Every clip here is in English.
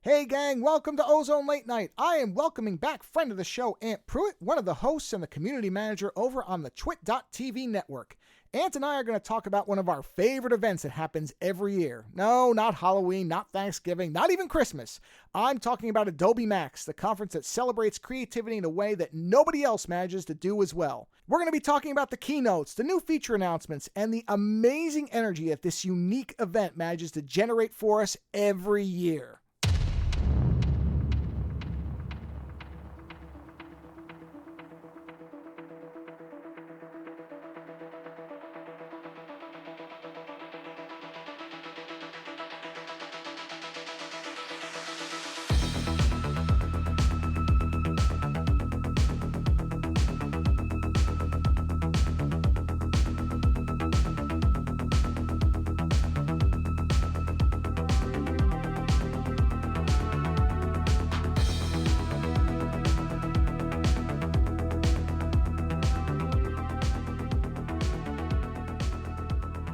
Hey gang, welcome to Ozone Late Night. I am welcoming back friend of the show, Ant Pruitt, one of the hosts and the community manager over on the Twit.tv network. Ant and I are going to talk about one of our favorite events that happens every year. No, not Halloween, not Thanksgiving, not even Christmas. I'm talking about Adobe Max, the conference that celebrates creativity in a way that nobody else manages to do as well. We're going to be talking about the keynotes, the new feature announcements, and the amazing energy that this unique event manages to generate for us every year.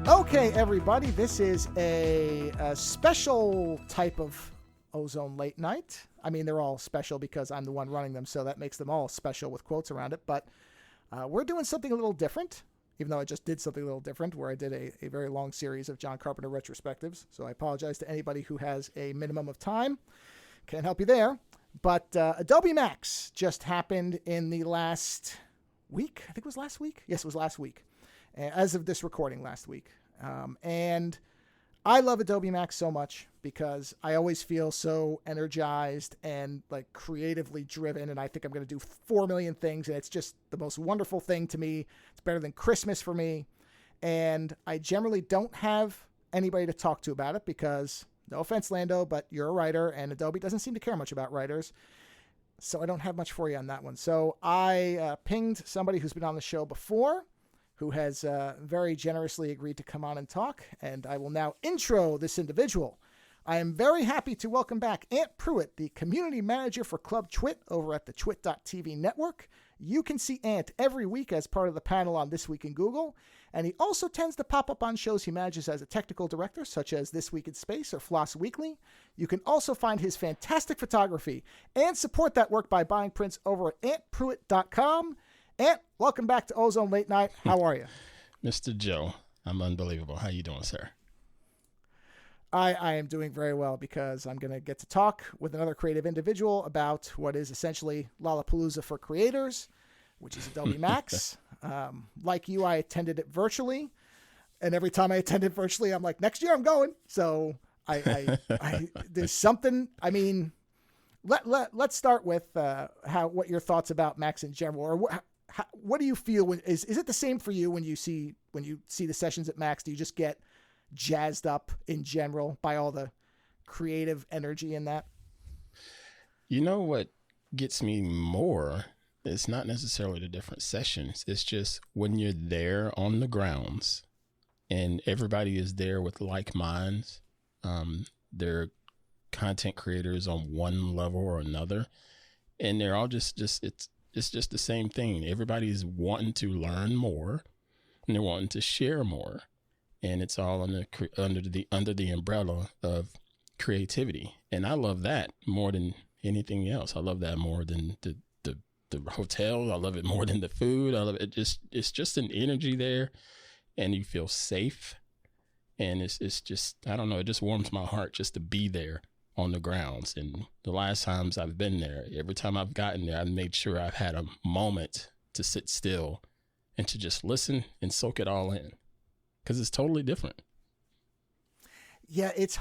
Okay, everybody, this is a special type of Ozone Late Night. I mean, they're all special because I'm the one running them, so that makes them all special with quotes around it. But we're doing something a little different, even though I just did something a little different, where I did a very long series of John Carpenter retrospectives. So I apologize to anybody who has a minimum of time. Can't help you there. But Adobe Max just happened in the last week. I think it was last week. Yes, it was last week. As of this recording last week. And I love Adobe Max so much because I always feel so energized and like creatively driven. And I think I'm going to do 4 million things. And it's just the most wonderful thing to me. It's better than Christmas for me. And I generally don't have anybody to talk to about it because, no offense, Lando, but you're a writer and Adobe doesn't seem to care much about writers. So I don't have much for you on that one. So I pinged somebody who's been on the show before, who has very generously agreed to come on and talk, and I will now intro this individual. I am very happy to welcome back Ant Pruitt, the community manager for Club Twit over at the Twit.tv network. You can see Ant every week as part of the panel on This Week in Google, and he also tends to pop up on shows he manages as a technical director, such as This Week in Space or Floss Weekly. You can also find his fantastic photography and support that work by buying prints over at antpruitt.com. Ant, welcome back to Ozone Late Night. How are you? Mr. Joe, I'm unbelievable. How you doing, sir? I am doing very well because I'm going to get to talk with another creative individual about what is essentially Lollapalooza for creators, which is Adobe Max. Like you, I attended it virtually. And every time I attend it virtually, I'm like, next year I'm going. So I there's something, I mean, let's start with what your thoughts about Max in general, or what do you feel when is it the same for you when you see the sessions at Max? Do you just get jazzed up in general by all the creative energy in that? You know what gets me more? It's not necessarily the different sessions. It's just when you're there on the grounds and everybody is there with like minds. They're content creators on one level or another, and they're all just it's just the same thing. Everybody's wanting to learn more and they're wanting to share more. And it's all under the umbrella of creativity. And I love that more than anything else. I love that more than the hotel. I love it more than the food. I love it. It's just an energy there and you feel safe. And it's just, I don't know, it just warms my heart just to be there on the grounds. And the last times I've been there, every time I've gotten there, I've made sure I've had a moment to sit still and to just listen and soak it all in, because it's totally different. Yeah, it's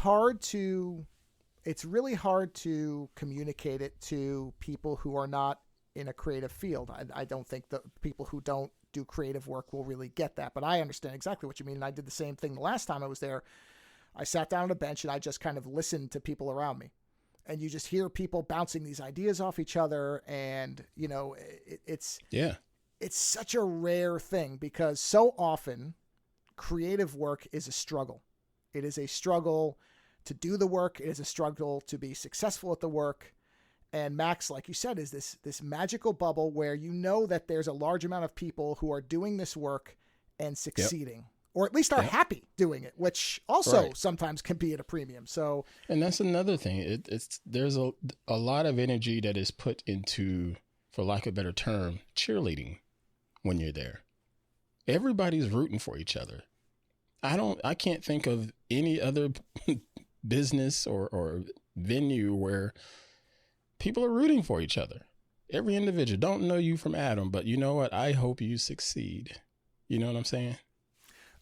really hard to communicate it to people who are not in a creative field. I don't think the people who don't do creative work will really get that, but I understand exactly what you mean. And I did the same thing the last time I was there. I sat down on a bench and I just kind of listened to people around me, and you just hear people bouncing these ideas off each other. And, you know, it's such a rare thing because so often creative work is a struggle. It is a struggle to do the work. It is a struggle to be successful at the work. And Max, like you said, is this magical bubble where you know that there's a large amount of people who are doing this work and succeeding or at least are Yeah. happy doing it, which also Right. sometimes can be at a premium. So, And that's another thing. There's a lot of energy that is put into, for lack of a better term, cheerleading when you're there. Everybody's rooting for each other. I can't think of any other business or venue where people are rooting for each other. Every individual, don't know you from Adam, but you know what? I hope you succeed. You know what I'm saying?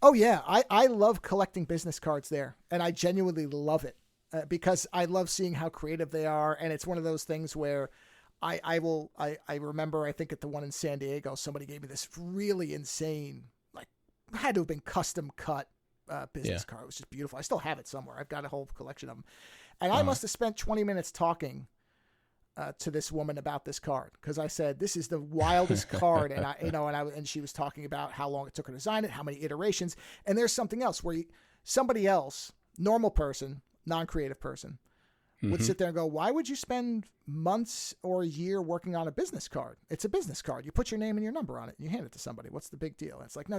oh yeah, I love collecting business cards there, and I genuinely love it because I love seeing how creative they are, and it's one of those things where I remember, I think at the one in San Diego, somebody gave me this really insane, like, had to have been custom cut business card. It was just beautiful. I still have it somewhere. I've got a whole collection of them, and I must have spent 20 minutes talking to this woman about this card, because I said, this is the wildest card, and and she was talking about how long it took her to design it, how many iterations, and there's something else where somebody else, normal person, non-creative person, would sit there and go, why would you spend months or a year working on a business card? It's a business card. You put your name and your number on it and you hand it to somebody. What's the big deal? And it's like, no.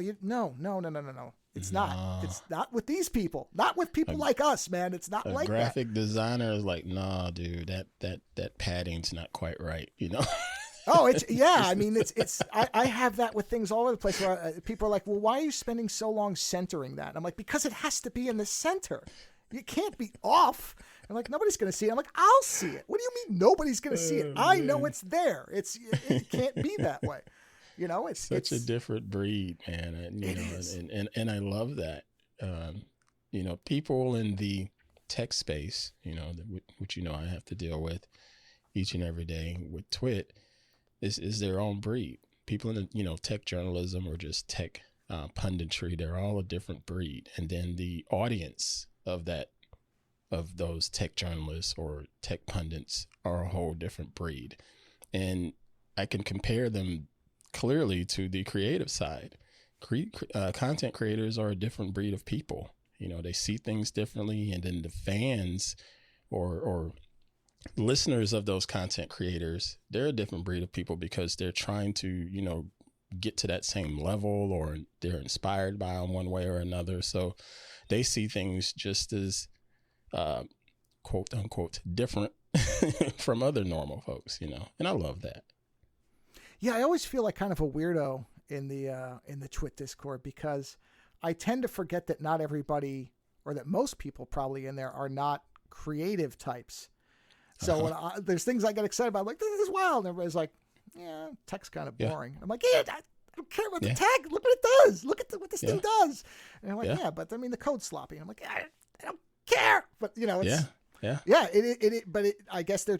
It's not. It's not with these people. Not with people like us, man. It's not like that. A graphic designer is like, nah, dude, that padding's not quite right, you know? Oh, it's yeah. I mean, I have that with things all over the place where people are like, well, why are you spending so long centering that? And I'm like, because it has to be in the center. You can't be off. I'm like, nobody's going to see it. I'm like, I'll see it. What do you mean nobody's going to see it? I know it's there. It can't be that way. You know, it's such a different breed, man. And I love that. You know, people in the tech space, you know, which I have to deal with each and every day with Pruitt, is their own breed. People in the, tech journalism or just tech punditry, they're all a different breed. And then the audience of those tech journalists or tech pundits are a whole different breed. And I can compare them clearly to the creative side. Content creators are a different breed of people. You know, they see things differently, and then the fans or listeners of those content creators, they're a different breed of people because they're trying to, get to that same level, or they're inspired by them one way or another. So they see things just as quote unquote different from other normal folks, and I love that. Yeah, I always feel like kind of a weirdo in the Twit Discord, because I tend to forget that not everybody, or that most people probably in there, are not creative types. So when there's things I get excited about, I'm like, this is wild, and everybody's like, yeah, tech's kind of boring. I'm like, yeah, I don't care about the tech. Look what it does. Look at what this thing does. And I'm like, yeah, but I mean, the code's sloppy. And I'm like, I don't care. But it's but I guess there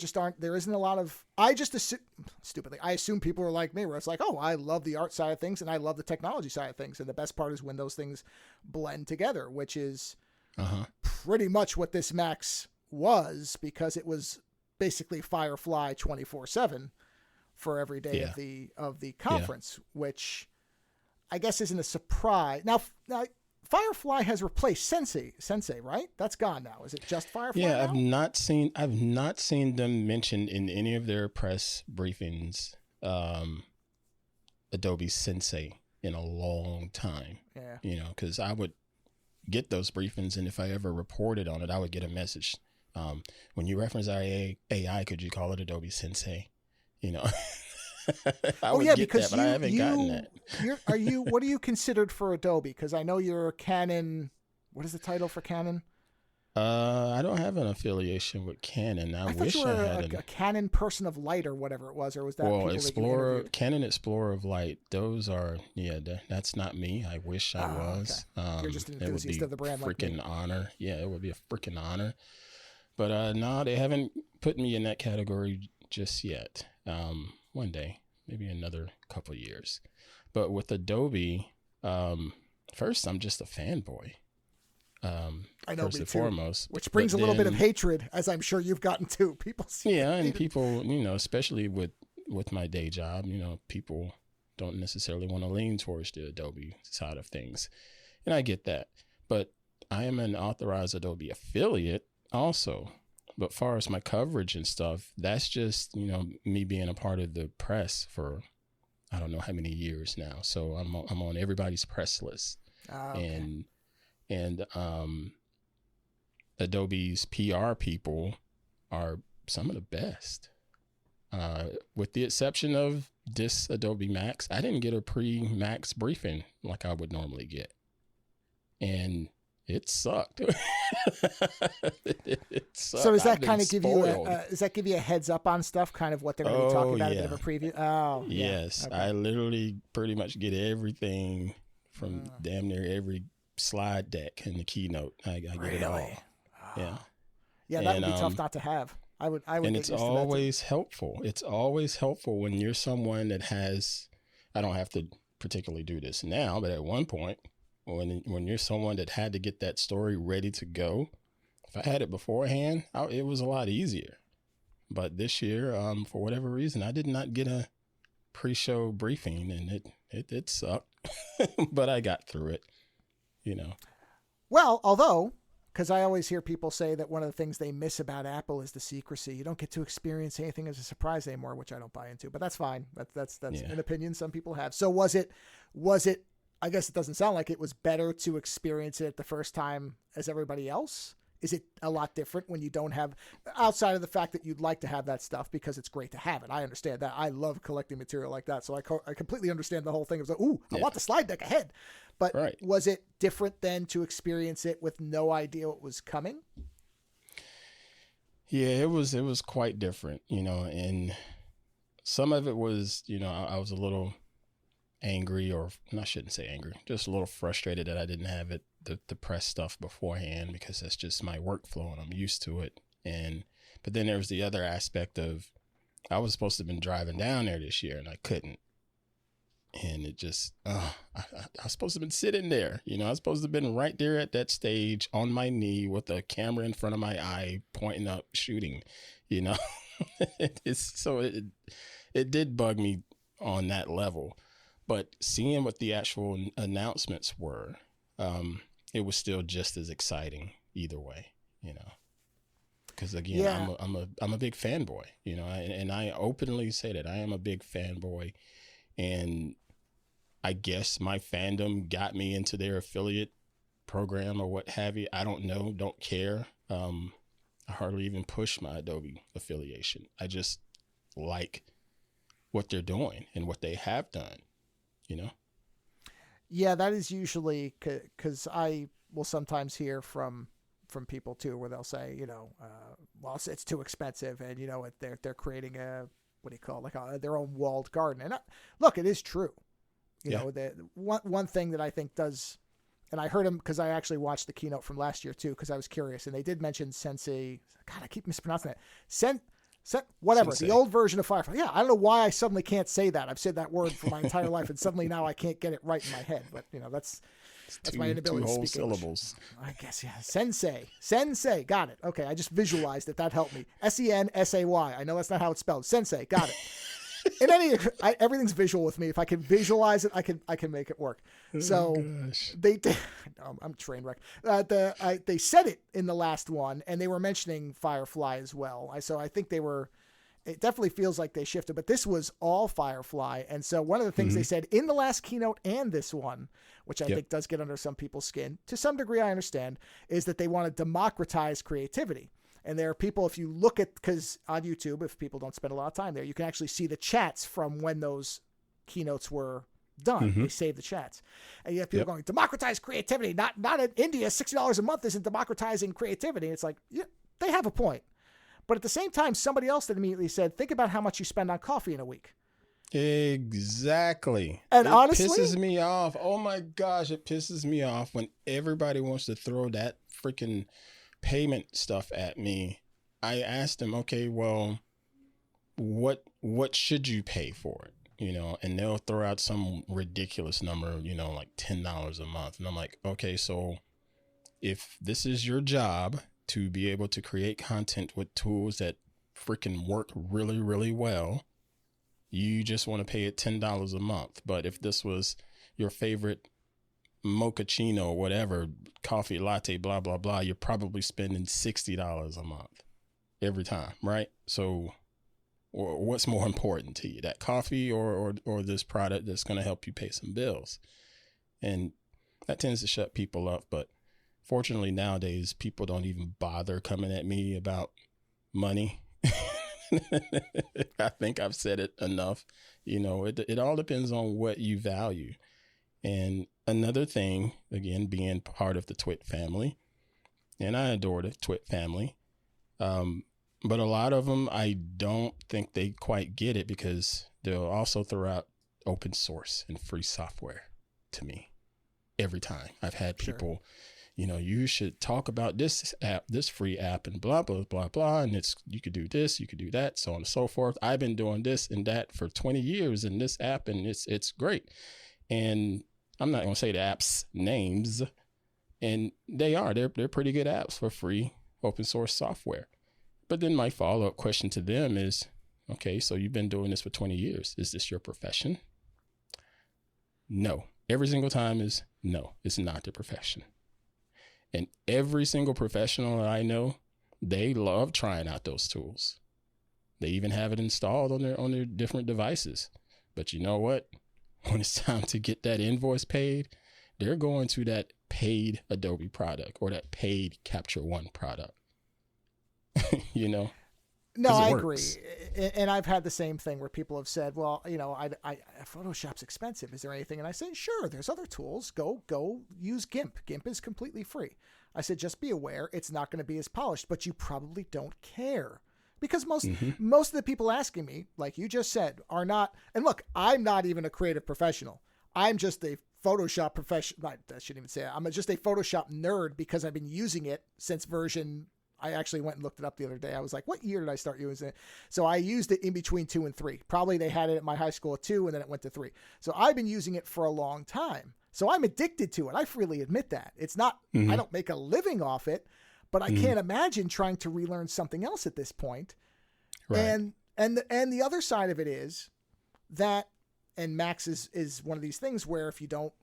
isn't a lot of, I just assume, stupidly, I assume people are like me, where it's like, oh, I love the art side of things and I love the technology side of things. And the best part is when those things blend together, which is pretty much what this Max was, because it was basically Firefly 24/7 for every day of the conference, which I guess isn't a surprise. Now Firefly has replaced Sensei, right? That's gone now. Is it just Firefly? Yeah, now? I've not seen them mentioned in any of their press briefings Adobe Sensei in a long time. Yeah. Because I would get those briefings, and if I ever reported on it, I would get a message. When you reference AI, could you call it Adobe Sensei? I would get that, but I haven't gotten that. What are you considered for Adobe? Because I know you're a Canon. What is the title for Canon? I don't have an affiliation with Canon. I wish thought you were I had a Canon person of light or whatever it was, or was that Canon Explorer of Light? Those are that's not me. I wish I was. Okay. You're just an enthusiast of the brand. Freaking honor. Yeah, it would be a freaking honor. But no, they haven't put me in that category just yet. One day, maybe another couple years. But with Adobe, first, I'm just a fanboy. I know, first and foremost. Which brings a little bit of hatred, as I'm sure you've gotten to. People see and people, especially with my day job, people don't necessarily want to lean towards the Adobe side of things. And I get that. But I am an authorized Adobe affiliate also. But far as my coverage and stuff, that's just, me being a part of the press for I don't know how many years now. So I'm on everybody's press list. Okay. And Adobe's PR people are some of the best. With the exception of this Adobe Max, I didn't get a pre-Max briefing like I would normally get. And it sucked. It sucked. So does that I've been kind of give you spoiled. does that give you a heads up on stuff, kind of what they're going to be talking about, a bit of a preview? Oh, yes. Okay. I literally pretty much get everything from damn near every slide deck in the keynote. I get it all. Yeah. Yeah, that would be tough not to have. I would. And it's always helpful. It's always helpful when you're someone that has, I don't have to particularly do this now, but at one point, when you're someone that had to get that story ready to go, if I had it beforehand, it was a lot easier. But this year, for whatever reason, I did not get a pre-show briefing, and it sucked. But I got through it, you know. Well, although, because I always hear people say that one of the things they miss about Apple is the secrecy. You don't get to experience anything as a surprise anymore, which I don't buy into. But that's fine. That's an opinion some people have. So was it? I guess it doesn't sound like it was better to experience it the first time as everybody else. Is it a lot different when you don't have, outside of the fact that you'd like to have that stuff because it's great to have it? I understand that. I love collecting material like that. So I completely understand the whole thing. It was like, I want the slide deck ahead. But Was it different then to experience it with no idea what was coming? Yeah, it was quite different, you know, and some of it was, you know, I was a little angry, or I shouldn't say angry, just a little frustrated that I didn't have the press stuff beforehand, because that's just my workflow and I'm used to it. But then there was the other aspect of, I was supposed to have been driving down there this year and I couldn't. And it just, I was supposed to have been sitting there, you know, I was supposed to have been right there at that stage on my knee with a camera in front of my eye, pointing up, shooting, you know. It did bug me on that level. But seeing what the actual announcements were, it was still just as exciting either way, you know. Because again, I'm a big fanboy, you know, and I openly say that I am a big fanboy, and I guess my fandom got me into their affiliate program or what have you. I don't know, don't care. I hardly even push my Adobe affiliation. I just like what they're doing and what they have done. You know? Yeah, that is usually because I will sometimes hear from people too, where they'll say, you know, well, it's too expensive, and you know, they're creating a, what do you call it, their own walled garden. And look, it is true. You know, the one thing that I think does, and I heard him because I actually watched the keynote from last year too, because I was curious, and they did mention Sensei. God, I keep mispronouncing it. Whatever, Sensei. The old version of Firefly. Yeah, I don't know why I suddenly can't say that. I've said that word for my entire life, and suddenly now I can't get it right in my head. But you know, that's my inability to speak syllables. English. I guess, yeah. Sensei, got it. Okay, I just visualized it. That helped me. Sensay. I know that's not how it's spelled. Sensei, got it. In everything's visual with me. If I can visualize it, I can make it work. So they did. I'm a train wreck. They said it in the last one, and they were mentioning Firefly as well. So I think it definitely feels like they shifted, but this was all Firefly. And so one of the things they said in the last keynote and this one, which I think does get under some people's skin, to some degree I understand, is that they want to democratize creativity. And there are people, if you look at, because on YouTube, if people don't spend a lot of time there, you can actually see the chats from when those keynotes were done. They save the chats. And you have people going, democratize creativity. Not in India, $60 a month isn't democratizing creativity. It's like, yeah, they have a point. But at the same time, somebody else that immediately said, think about how much you spend on coffee in a week. Exactly. And it honestly, pisses me off. Oh my gosh, it pisses me off when everybody wants to throw that freaking payment stuff at me. I asked them, okay, well, what should you pay for it? You know, and they'll throw out some ridiculous number, you know, like $10 a month. And I'm like, okay, so if this is your job to be able to create content with tools that freaking work really, really well, you just want to pay it $10 a month. But if this was your favorite mochaccino or whatever, coffee latte, blah, blah, blah, you're probably spending $60 a month every time, right? So what's more important to you, that coffee or this product that's going to help you pay some bills? And that tends to shut people up. But fortunately nowadays, people don't even bother coming at me about money. I think I've said it enough. It all depends on what you value. And another thing, again, being part of the Pruitt family, and I adore the Pruitt family. But a lot of them, I don't think they quite get it, because they'll also throw out open source and free software to me every time. I've had people, you should talk about this app, this free app, and blah, blah, blah, blah. And you could do this, you could do that, so on and so forth. I've been doing this and that for 20 years in this app, and it's great. And I'm not going to say the app's names, and they're pretty good apps for free open source software. But then my follow-up question to them is, okay, so you've been doing this for 20 years. Is this your profession? No. Every single time is no, it's not the profession. And every single professional that I know, they love trying out those tools. They even have it installed on their different devices. But you know what? When it's time to get that invoice paid, they're going to that paid Adobe product or that paid Capture One product. No, I agree. And I've had the same thing where people have said, well, Photoshop's expensive. Is there anything? And I said, sure, there's other tools. Go use GIMP. GIMP is completely free. I said, just be aware it's not going to be as polished, but you probably don't care. Because most of the people asking me, like you just said, are not, and look, I'm not even a creative professional. I'm just a Photoshop professional. I shouldn't even say it. I'm just a Photoshop nerd because I've been using it since version. I actually went and looked it up the other day. I was like, what year did I start using it? So I used it in between 2 and 3. Probably they had it at my high school at 2 and then it went to 3. So I've been using it for a long time. So I'm addicted to it. I freely admit that. It's not, I don't make a living off it, but I can't imagine trying to relearn something else at this point. Right. And the other side of it is that, and Max is one of these things where if you don't,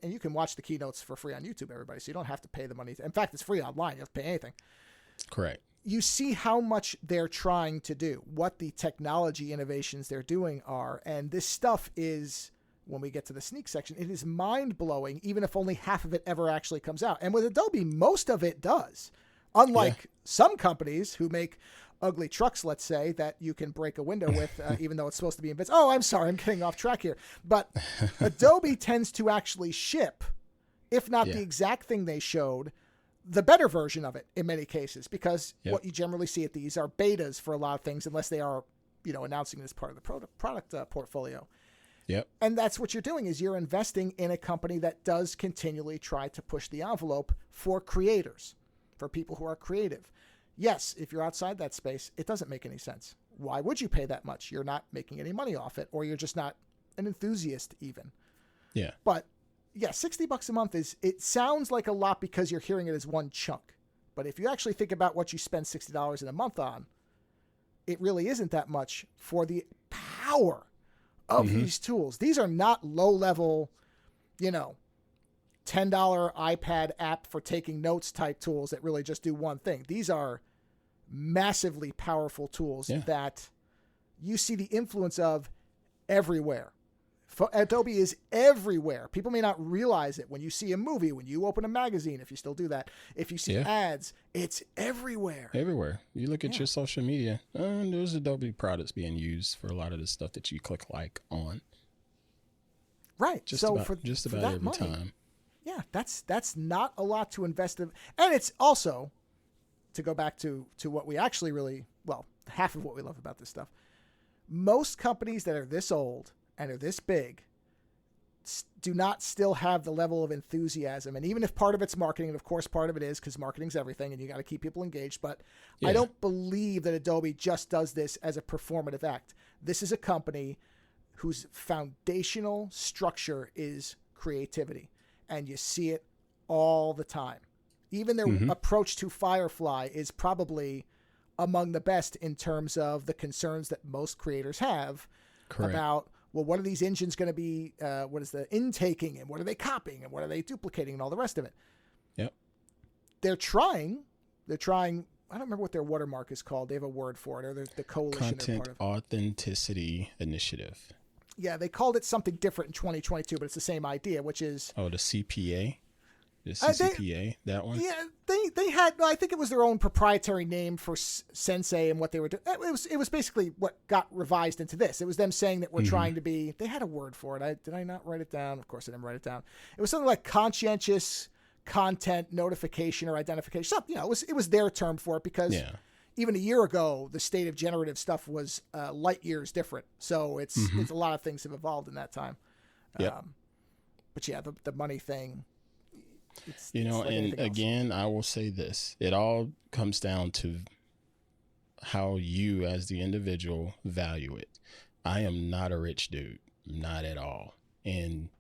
and you can watch the keynotes for free on YouTube, everybody, so you don't have to pay the money. In fact, it's free online. You don't have to pay anything. Correct. You see how much they're trying to do, what the technology innovations they're doing are. And this stuff is, when we get to the sneak section, it is mind-blowing, even if only half of it ever actually comes out. And with Adobe, most of it does. Unlike some companies who make ugly trucks, let's say, that you can break a window with, even though it's supposed to be invincible. Oh, I'm sorry, I'm getting off track here. But Adobe tends to actually ship, if not the exact thing they showed, the better version of it in many cases, because what you generally see at these are betas for a lot of things, unless they are, announcing it as part of the product portfolio. Yep. And that's what you're doing, is you're investing in a company that does continually try to push the envelope for creators, for people who are creative. Yes, if you're outside that space, it doesn't make any sense. Why would you pay that much? You're not making any money off it, or you're just not an enthusiast even. Yeah. But yeah, $60 a month it sounds like a lot because you're hearing it as one chunk. But if you actually think about what you spend $60 in a month on, it really isn't that much for the power of these tools. These are not low-level, $10 iPad app for taking notes type tools that really just do one thing. These are massively powerful tools that you see the influence of everywhere. Adobe is everywhere. People may not realize it. When you see a movie, when you open a magazine, if you still do that, if you see ads, it's everywhere. Everywhere. You look at your social media, there's Adobe products being used for a lot of the stuff that you click like on. Right. Just so about, for every money, time. Yeah, that's not a lot to invest in. And it's also, to go back to what we actually really, half of what we love about this stuff, most companies that are this old and are this big do not still have the level of enthusiasm. And even if part of it's marketing, and of course part of it is, because marketing's everything and you got to keep people engaged, but I don't believe that Adobe just does this as a performative act. This is a company whose foundational structure is creativity. And you see it all the time. Even their approach to Firefly is probably among the best in terms of the concerns that most creators have about, well, what are these engines going to be? What is the intaking, and what are they copying, and what are they duplicating, and all the rest of it? Yep. They're trying. I don't remember what their watermark is called. They have a word for it, or the coalition. Content Authenticity Initiative. Yeah, they called it something different in 2022, but it's the same idea, which is... Oh, the CPA? The CCPA, that one? Yeah, they had, I think it was their own proprietary name for Sensei and what they were doing. It was basically what got revised into this. It was them saying that we're trying to be, they had a word for it. Did I not write it down? Of course I didn't write it down. It was something like conscientious content notification or identification. Something, it was their term for it because even a year ago, the state of generative stuff was light years different. So it's a lot of things have evolved in that time. Yep. But yeah, the money thing. And again, I will say this. It all comes down to how you as the individual value it. I am not a rich dude, not at all. And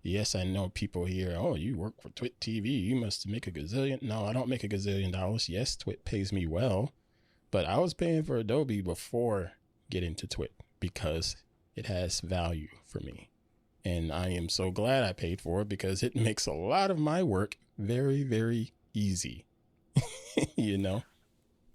yes, I know people here, oh, you work for Twit TV, you must make a gazillion. No, I don't make a gazillion dollars. Yes, Twit pays me well, but I was paying for Adobe before getting to Twit because it has value for me. And I am so glad I paid for it because it makes a lot of my work very, very easy.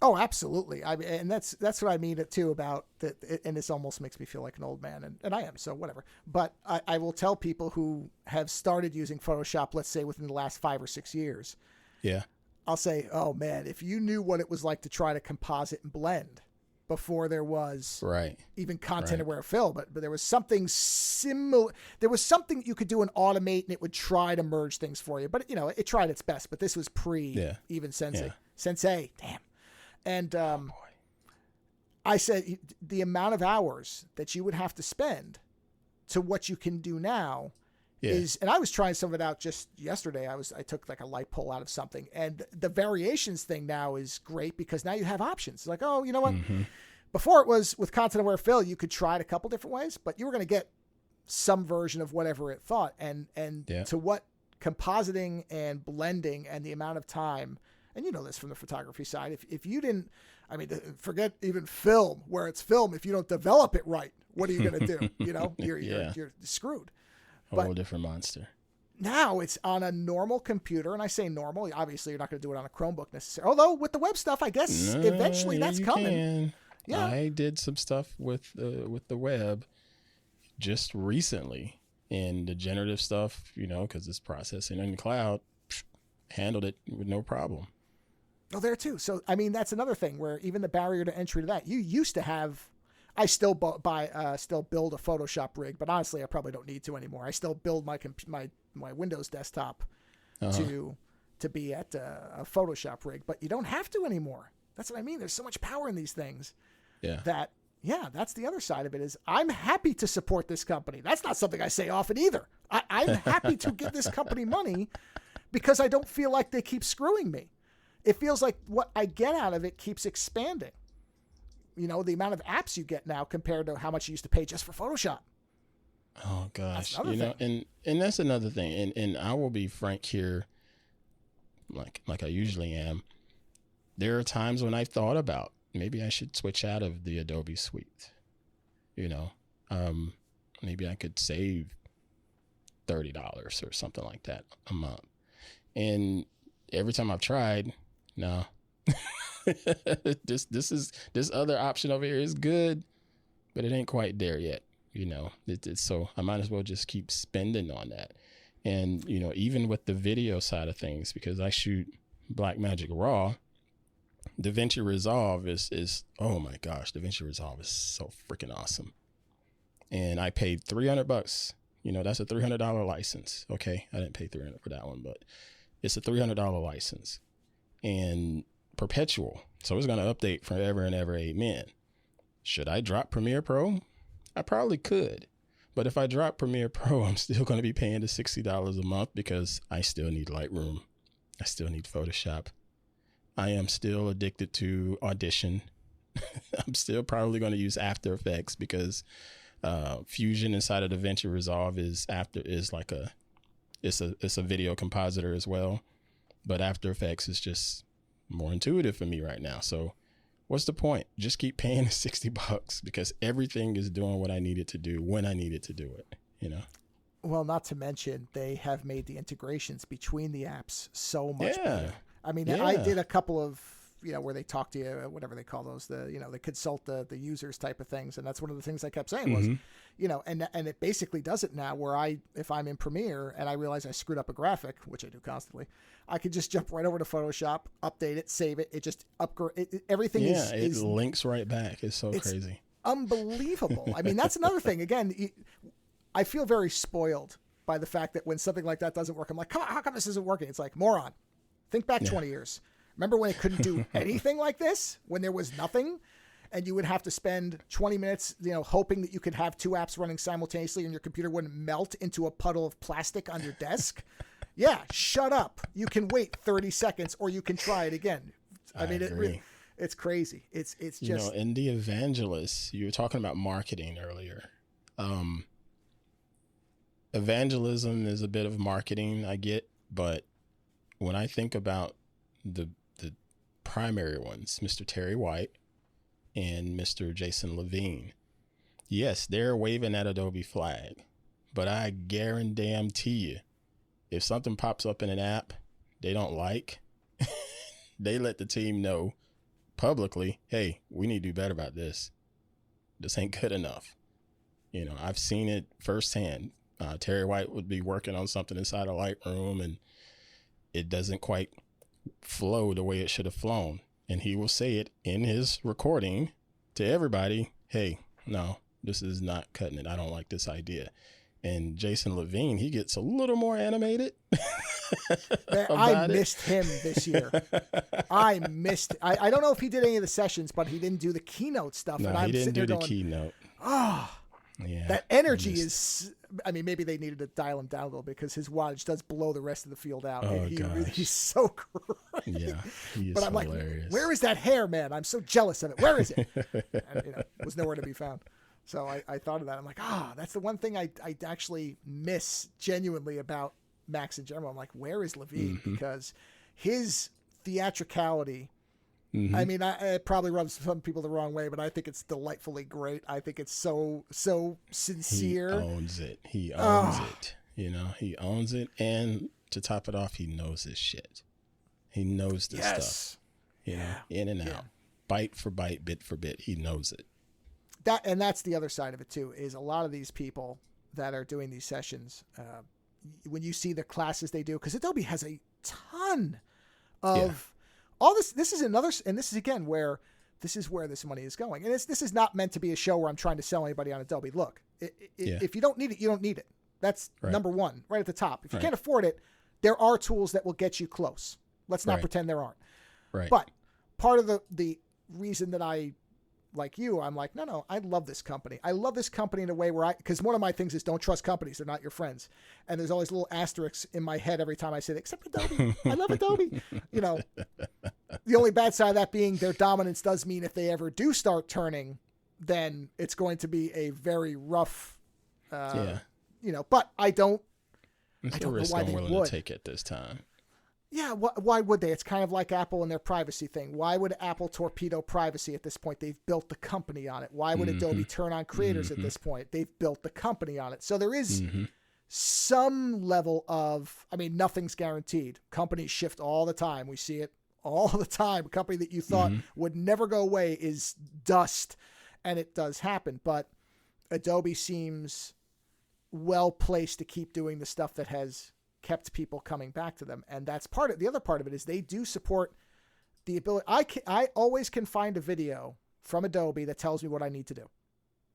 Oh, absolutely. I mean, and that's what I mean too about that. And this almost makes me feel like an old man, and I am, so whatever. But I will tell people who have started using Photoshop, let's say within the last 5 or 6 years. Yeah. I'll say, oh man, if you knew what it was like to try to composite and blend before there was even content aware fill, but there was something similar. There was something you could do and automate, and it would try to merge things for you. But it tried its best. But this was even Sensei. Yeah. Sensei, damn. And I said the amount of hours that you would have to spend to what you can do now is, and I was trying some of it out just yesterday. I took like a light pole out of something, and the variations thing now is great because now you have options. It's like, oh, you know what? Before it was with content aware fill, you could try it a couple different ways, but you were going to get some version of whatever it thought. And to what compositing and blending and the amount of time, and you know this from the photography side, if you didn't, forget even film, where it's film, if you don't develop it right, what are you going to do? You're screwed. A whole different monster. Now it's on a normal computer, and I say normal. Obviously, you're not going to do it on a Chromebook necessarily. Although with the web stuff, I guess eventually that's coming. Can. Yeah, I did some stuff with the web just recently, and the generative stuff, because it's processing in the cloud, handled it with no problem. Oh, there too. So that's another thing where even the barrier to entry to that, you used to have. I still build a Photoshop rig, but honestly, I probably don't need to anymore. I still build my Windows desktop to be at a Photoshop rig, but you don't have to anymore. That's what I mean. There's so much power in these things. That's the other side of it is I'm happy to support this company. That's not something I say often either. I'm happy to give this company money because I don't feel like they keep screwing me. It feels like what I get out of it keeps expanding. The amount of apps you get now compared to how much you used to pay just for Photoshop. Oh gosh, and that's another thing. And I will be frank here, like I usually am. There are times when I've thought about maybe I should switch out of the Adobe suite. Maybe I could save $30 or something like that a month. And every time I've tried, no. this other option over here is good, but it ain't quite there yet. So I might as well just keep spending on that. And even with the video side of things, because I shoot Blackmagic Raw, DaVinci Resolve is oh my gosh, DaVinci Resolve is so freaking awesome. And I paid $300. That's a $300 license. Okay, I didn't pay $300 for that one, but it's a $300 license and perpetual. So it's going to update forever and ever. Amen. Should I drop Premiere Pro? I probably could. But if I drop Premiere Pro, I'm still going to be paying the $60 a month because I still need Lightroom. I still need Photoshop. I am still addicted to Audition. I'm still probably going to use After Effects because Fusion inside of DaVinci Resolve is like it's a video compositor as well. But After Effects is just more intuitive for me right now. So what's the point? Just keep paying the $60 because everything is doing what I need it to do when I need it to do it, Well, not to mention they have made the integrations between the apps so much better. I did a couple of where they talk to you, whatever they call those, they consult the users type of things. And that's one of the things I kept saying was, and it basically does it now where if I'm in Premiere and I realize I screwed up a graphic, which I do constantly, I could just jump right over to Photoshop, update it, save it. It just upgrade everything. It links right back. It's crazy. Unbelievable. I mean, that's another thing. Again, I feel very spoiled by the fact that when something like that doesn't work, I'm like, come on, how come this isn't working? It's like, moron. Think back 20 years. Remember when it couldn't do anything like this? When there was nothing? And you would have to spend 20 minutes, hoping that you could have 2 apps running simultaneously and your computer wouldn't melt into a puddle of plastic on your desk? Yeah, shut up. You can wait 30 seconds or you can try it again. I mean, it's crazy. It's just... in the evangelists, you were talking about marketing earlier. Evangelism is a bit of marketing, I get, but when I think about the primary ones, Mr. Terry White and Mr. Jason Levine, yes, they're waving that Adobe flag, but I guarantee you, if something pops up in an app they don't like, they let the team know publicly, hey, we need to do better about this. This ain't good enough. I've seen it firsthand. Terry White would be working on something inside a Lightroom and it doesn't quite flow the way it should have flown. And he will say it in his recording to everybody, hey, no, this is not cutting it. I don't like this idea. And Jason Levine, he gets a little more animated. I missed him this year. I don't know if he did any of the sessions, but he didn't do the keynote stuff. No, and he didn't do the keynote. Yeah, that energy is... I mean, maybe they needed to dial him down a little bit because his wattage does blow the rest of the field out. Oh, he's so great. Yeah, he is but I'm hilarious. Like, where is that hair, man? I'm so jealous of it. Where is it? And, it was nowhere to be found. So I thought of that. I'm like, that's the one thing I actually miss genuinely about Max in general. I'm like, where is Levine? Because his theatricality... I mean, it probably rubs some people the wrong way, but I think it's delightfully great. I think it's so sincere. He owns it. He owns it. He owns it. And to top it off, he knows his shit. He knows this stuff. In and out. Bite for bite, bit for bit. He knows it. That's the other side of it, too, is a lot of these people that are doing these sessions, when you see the classes they do, because Adobe has a ton of... All this is another, and this is again where this money is going. And this is not meant to be a show where I'm trying to sell anybody on Adobe. Look, if you don't need it, you don't need it. That's number one, right at the top. If you can't afford it, there are tools that will get you close. Let's not pretend there aren't. Right. But part of the reason that I, like you, I'm like, no, I love this company. I love this company in a way where because one of my things is don't trust companies. They're not your friends. And there's always little asterisks in my head every time I say that, except Adobe. I love Adobe. The only bad side of that being their dominance does mean if they ever do start turning, then it's going to be a very rough, but I don't know why they would take it this time. Yeah, why would they? It's kind of like Apple and their privacy thing. Why would Apple torpedo privacy at this point? They've built the company on it. Why would Adobe turn on creators at this point? They've built the company on it. So there is some level of, I mean, nothing's guaranteed. Companies shift all the time. We see it all the time. A company that you thought would never go away is dust, and it does happen. But Adobe seems well placed to keep doing the stuff that has kept people coming back to them. And that's the other part of it is they do support the ability. I always can find a video from Adobe that tells me what I need to do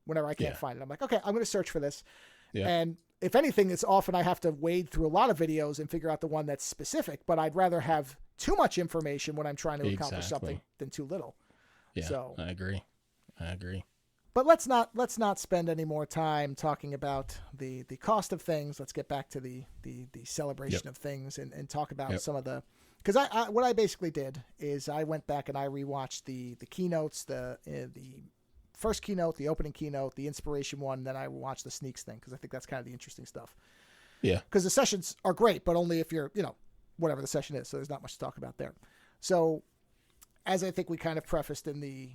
whenever I can't find it. I'm like, okay, I'm going to search for this. Yeah. And if anything, it's often I have to wade through a lot of videos and figure out the one that's specific, but I'd rather have too much information when I'm trying to accomplish something than too little. Yeah, so I agree. But let's not spend any more time talking about the cost of things. Let's get back to the celebration of things and talk about some of the, because what I basically did is I went back and I rewatched the keynotes, the first keynote, the opening keynote, the inspiration one, then I watched the sneaks thing because I think that's kind of the interesting stuff. Yeah. Because the sessions are great, but only if you're, whatever the session is. So there's not much to talk about there. So as I think we kind of prefaced in the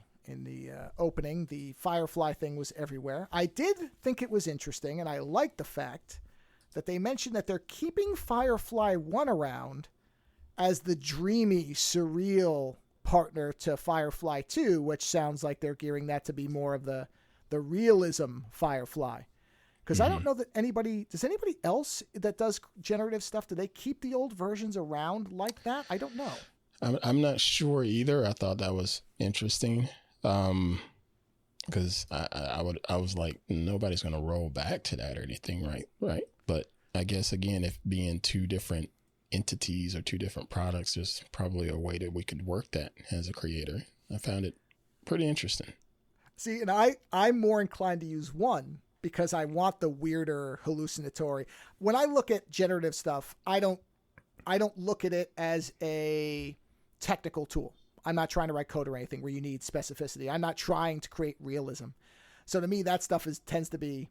opening, the Firefly thing was everywhere. I did think it was interesting, and I liked the fact that they mentioned that they're keeping Firefly 1 around as the dreamy, surreal partner to Firefly 2, which sounds like they're gearing that to be more of the realism Firefly. Because I don't know that does anybody else that does generative stuff, do they keep the old versions around like that? I don't know. I'm not sure either. I thought that was interesting. Because I was like, nobody's going to roll back to that or anything, right? But I guess, again, if being two different entities or two different products, there's probably a way that we could work that as a creator. I found it pretty interesting. See, and I'm more inclined to use one because I want the weirder hallucinatory. When I look at generative stuff, I don't look at it as a technical tool. I'm not trying to write code or anything where you need specificity. I'm not trying to create realism. So to me, that stuff tends to be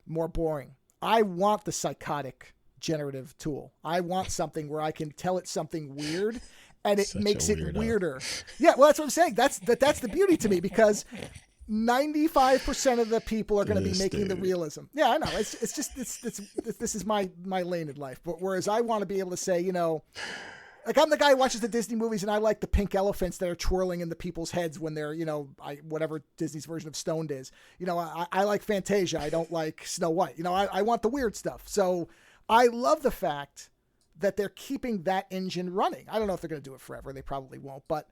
more boring. I want the psychotic generative tool. I want something where I can tell it something weird and it makes it weirder. Yeah, well, that's what I'm saying. That's the beauty to me, because 95% of the people are going to be making the realism. Yeah, I know. It's just this is my lane in life. But whereas I want to be able to say, like, I'm the guy who watches the Disney movies, and I like the pink elephants that are twirling in the people's heads when they're, whatever Disney's version of stoned is. I like Fantasia. I don't like Snow White. I want the weird stuff. So I love the fact that they're keeping that engine running. I don't know if they're going to do it forever. They probably won't. But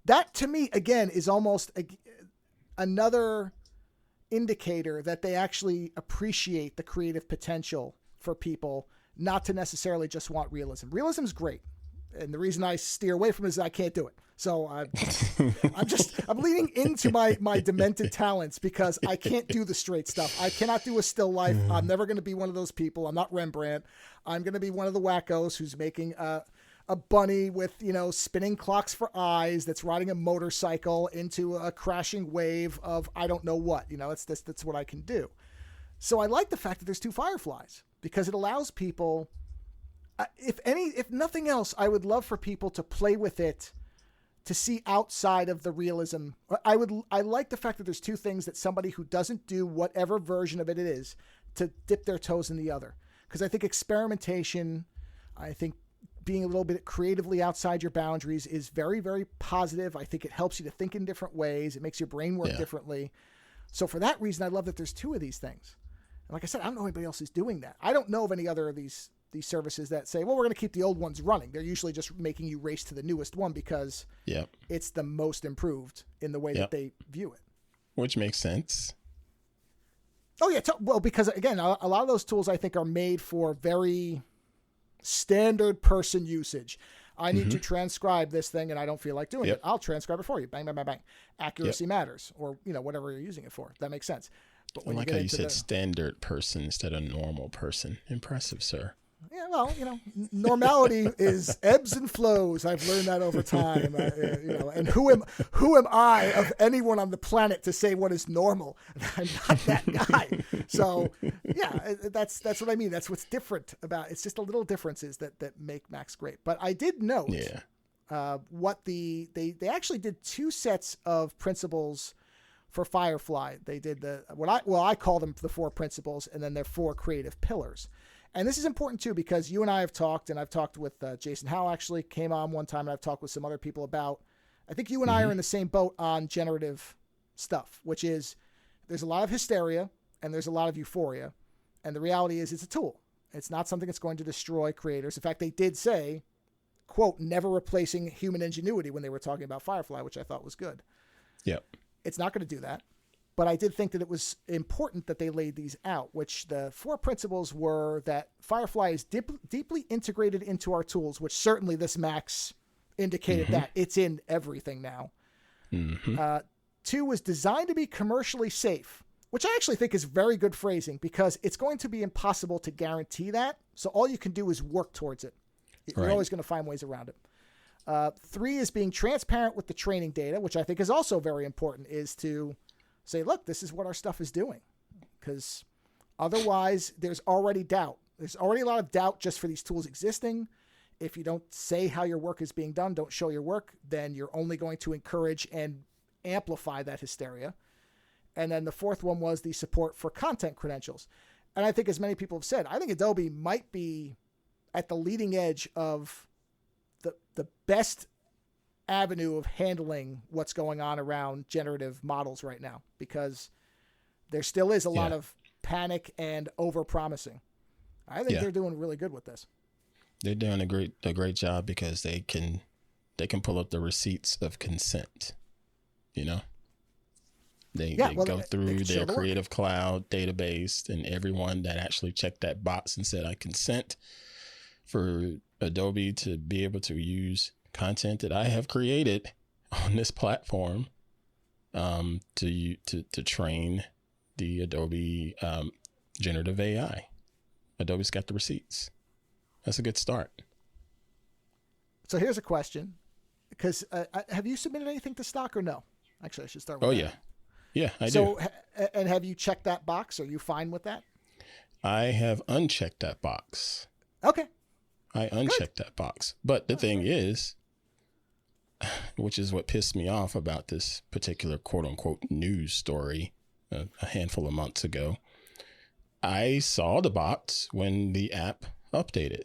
that, to me, again, is almost another indicator that they actually appreciate the creative potential for people, not to necessarily just want realism. Realism is great. And the reason I steer away from it is I can't do it. So I'm leaning into my demented talents because I can't do the straight stuff. I cannot do a still life. I'm never going to be one of those people. I'm not Rembrandt. I'm going to be one of the wackos who's making a bunny with, spinning clocks for eyes that's riding a motorcycle into a crashing wave of I don't know what. That's what I can do. So I like the fact that there's two Fireflies because it allows people. If nothing else, I would love for people to play with it, to see outside of the realism. I like the fact that there's two things that somebody who doesn't do whatever version of it is to dip their toes in the other. Because I think experimentation, I think being a little bit creatively outside your boundaries is very, very positive. I think it helps you to think in different ways. It makes your brain work differently. So for that reason, I love that there's two of these things. And like I said, I don't know anybody else who's doing that. I don't know of any other of these services that say, well, we're going to keep the old ones running. They're usually just making you race to the newest one because it's the most improved in the way that they view it. Which makes sense. Oh, yeah. Well, because, again, a lot of those tools, I think, are made for very standard person usage. I need to transcribe this thing, and I don't feel like doing it. I'll transcribe it for you. Bang, bang, bang, bang. Accuracy matters, or, whatever you're using it for. That makes sense. But when I like how you said standard person instead of normal person. Impressive, sir. Yeah, well, normality is ebbs and flows. I've learned that over time. And who am I of anyone on the planet to say what is normal? I'm not that guy. So, yeah, that's what I mean. That's what's different about it's just the little differences that make Max great. But I did note what they actually did two sets of principles for Firefly. They did I call them the 4 principles, and then their 4 creative pillars. And this is important, too, because you and I have talked, and I've talked with Jason Howell, actually came on one time, and I've talked with some other people about, I think you and I are in the same boat on generative stuff, which is there's a lot of hysteria and there's a lot of euphoria. And the reality is it's a tool. It's not something that's going to destroy creators. In fact, they did say, quote, never replacing human ingenuity when they were talking about Firefly, which I thought was good. Yep. It's not going to do that. But I did think that it was important that they laid these out, which the 4 principles were that Firefly is deeply integrated into our tools, which certainly this Max indicated that it's in everything now. 2 was designed to be commercially safe, which I actually think is very good phrasing because it's going to be impossible to guarantee that. So all you can do is work towards it. You're always going to find ways around it. 3 is being transparent with the training data, which I think is also very important, is to say, look, this is what our stuff is doing. Because otherwise, there's already doubt. There's already a lot of doubt just for these tools existing. If you don't say how your work is being done, don't show your work, then you're only going to encourage and amplify that hysteria. And then the 4th one was the support for content credentials. And I think, as many people have said, I think Adobe might be at the leading edge of the best avenue of handling what's going on around generative models right now, because there still is a lot of panic and over-promising. I think they're doing really good with this. They're doing a great job because they can pull up the receipts of consent. You know, they go through their Creative Cloud database, and everyone that actually checked that box and said, I consent for Adobe to be able to use content that I have created on this platform to train the Adobe generative AI. Adobe's got the receipts. That's a good start. So here's a question, because have you submitted anything to stock or no? Actually, I should start with that. Yeah, I do. So, and have you checked that box? Are you fine with that? I have unchecked that box. Okay. I unchecked that box. But the thing is, which is what pissed me off about this particular quote unquote news story a handful of months ago, I saw the box when the app updated.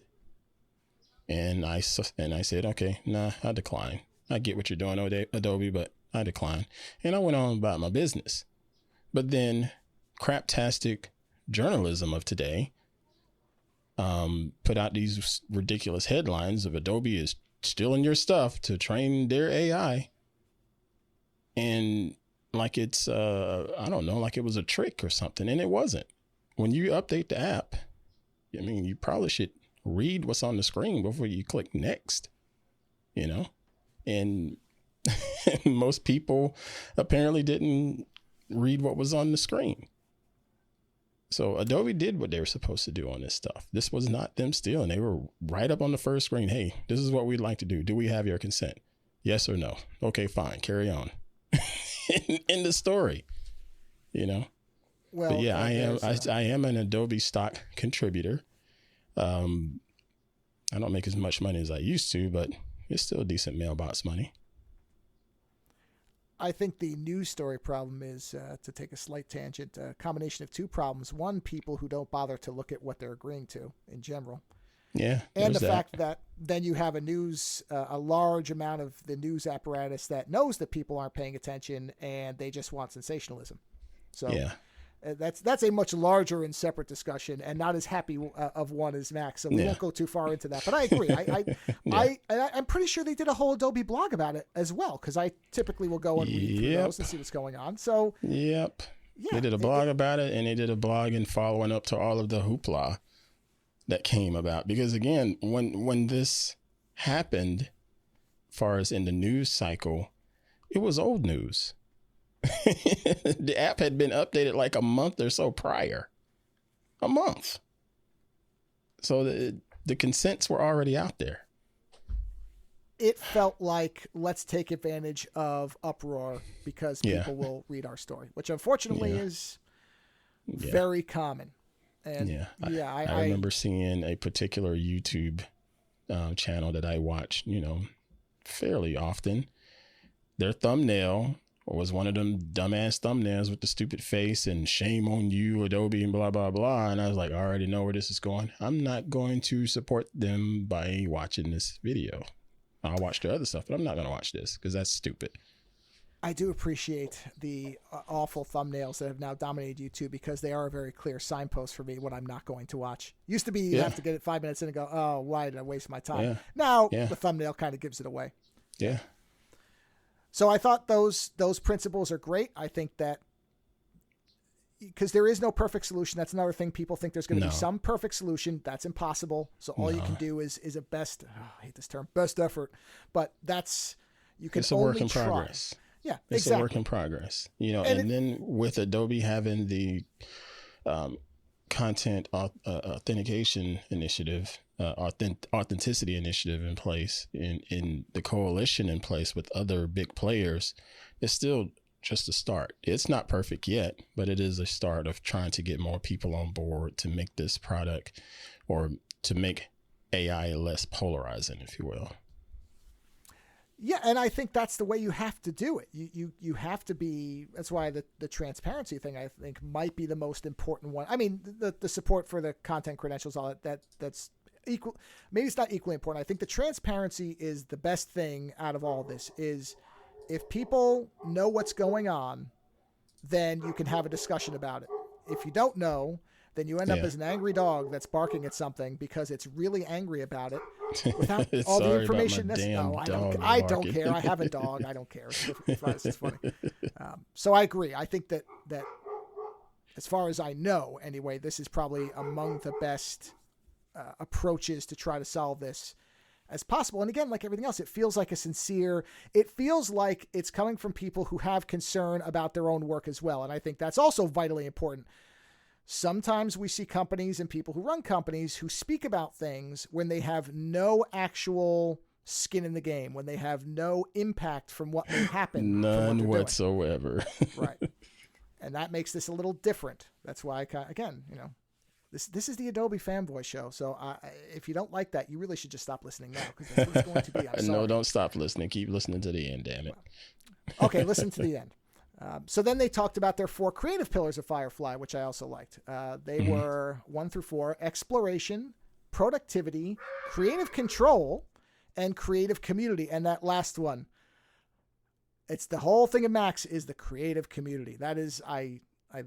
And I said, okay, nah, I decline. I get what you're doing, Adobe, but I decline. And I went on about my business. But then craptastic journalism of today put out these ridiculous headlines of Adobe is stealing your stuff to train their AI. And like it's, I don't know, like it was a trick or something. And it wasn't. When you update the app, I mean, you probably should read what's on the screen before you click next, you know? And most people apparently didn't read what was on the screen. So Adobe did what they were supposed to do on this stuff. This was not them stealing. They were right up on the first screen. Hey, this is what we'd like to do. Do we have your consent? Yes or no? Okay, fine. Carry on. In the story, you know? Well, but yeah, I am an Adobe stock contributor. I don't make as much money as I used to, but it's still decent mailbox money. I think the news story problem is, to take a slight tangent, a combination of two problems. One, people who don't bother to look at what they're agreeing to in general. Yeah. And the fact that then you have a large amount of the news apparatus that knows that people aren't paying attention and they just want sensationalism. So yeah. That's a much larger and separate discussion, and not as happy of one as Max. So we won't go too far into that. But I agree. I'm pretty sure they did a whole Adobe blog about it as well, because I typically will go and read through those and see what's going on. So they did a blog about it, and they did a blog in following up to all of the hoopla that came about. Because again, when this happened, as far as in the news cycle, it was old news. The app had been updated like a month or so prior. A month. So the consents were already out there. It felt like, let's take advantage of uproar because people will read our story, which unfortunately is very common. And I remember seeing a particular YouTube channel that I watch, fairly often. Their thumbnail was one of them dumbass thumbnails with the stupid face and shame on you, Adobe, and blah, blah, blah. And I was like, I already know where this is going. I'm not going to support them by watching this video. I'll watch the other stuff, but I'm not going to watch this because that's stupid. I do appreciate the awful thumbnails that have now dominated YouTube, because they are a very clear signpost for me what I'm not going to watch. Used to be you have to get it 5 minutes in and go, oh, why did I waste my time? Yeah. Now the thumbnail kind of gives it away. Yeah. So I thought those principles are great. I think that because there is no perfect solution. That's another thing. People think there's going to be some perfect solution. That's impossible. So all you can do is a best, I hate this term, best effort, but you can it's a only work in try. Progress. Yeah, it's a work in progress, and then with Adobe having the content authentication initiative, authenticity initiative in place, in the coalition in place with other big players, it's still just a start. It's not perfect yet, but it is a start of trying to get more people on board to make this product, or to make AI less polarizing, if you will. Yeah, and I think that's the way you have to do it. You have to be. That's why the transparency thing, I think, might be the most important one. I mean, the support for the content credentials, all that's maybe it's not equally important. I think the transparency is the best thing out of all this. Is if people know what's going on, then you can have a discussion about it. If you don't know, then you end up as an angry dog that's barking at something because it's really angry about it without all the information. I don't care. I have a dog. I don't care. It's funny. So I agree. I think that as far as I know, anyway, this is probably among the best approaches to try to solve this as possible. And again, like everything else, it feels like it feels like it's coming from people who have concern about their own work as well. And I think that's also vitally important. Sometimes we see companies and people who run companies who speak about things when they have no actual skin in the game, when they have no impact from what may happen. None whatsoever. Right. And that makes this a little different. That's why, again, this is the Adobe fanboy show. So if you don't like that, you really should just stop listening now, because that's what it's going to be. I'm sorry. No, don't stop listening. Keep listening to the end, damn it. Okay, listen to the end. So then they talked about their 4 creative pillars of Firefly, which I also liked. They were 1 through 4: exploration, productivity, creative control, and creative community. And that last one, it's the whole thing of Max is the creative community. That is, I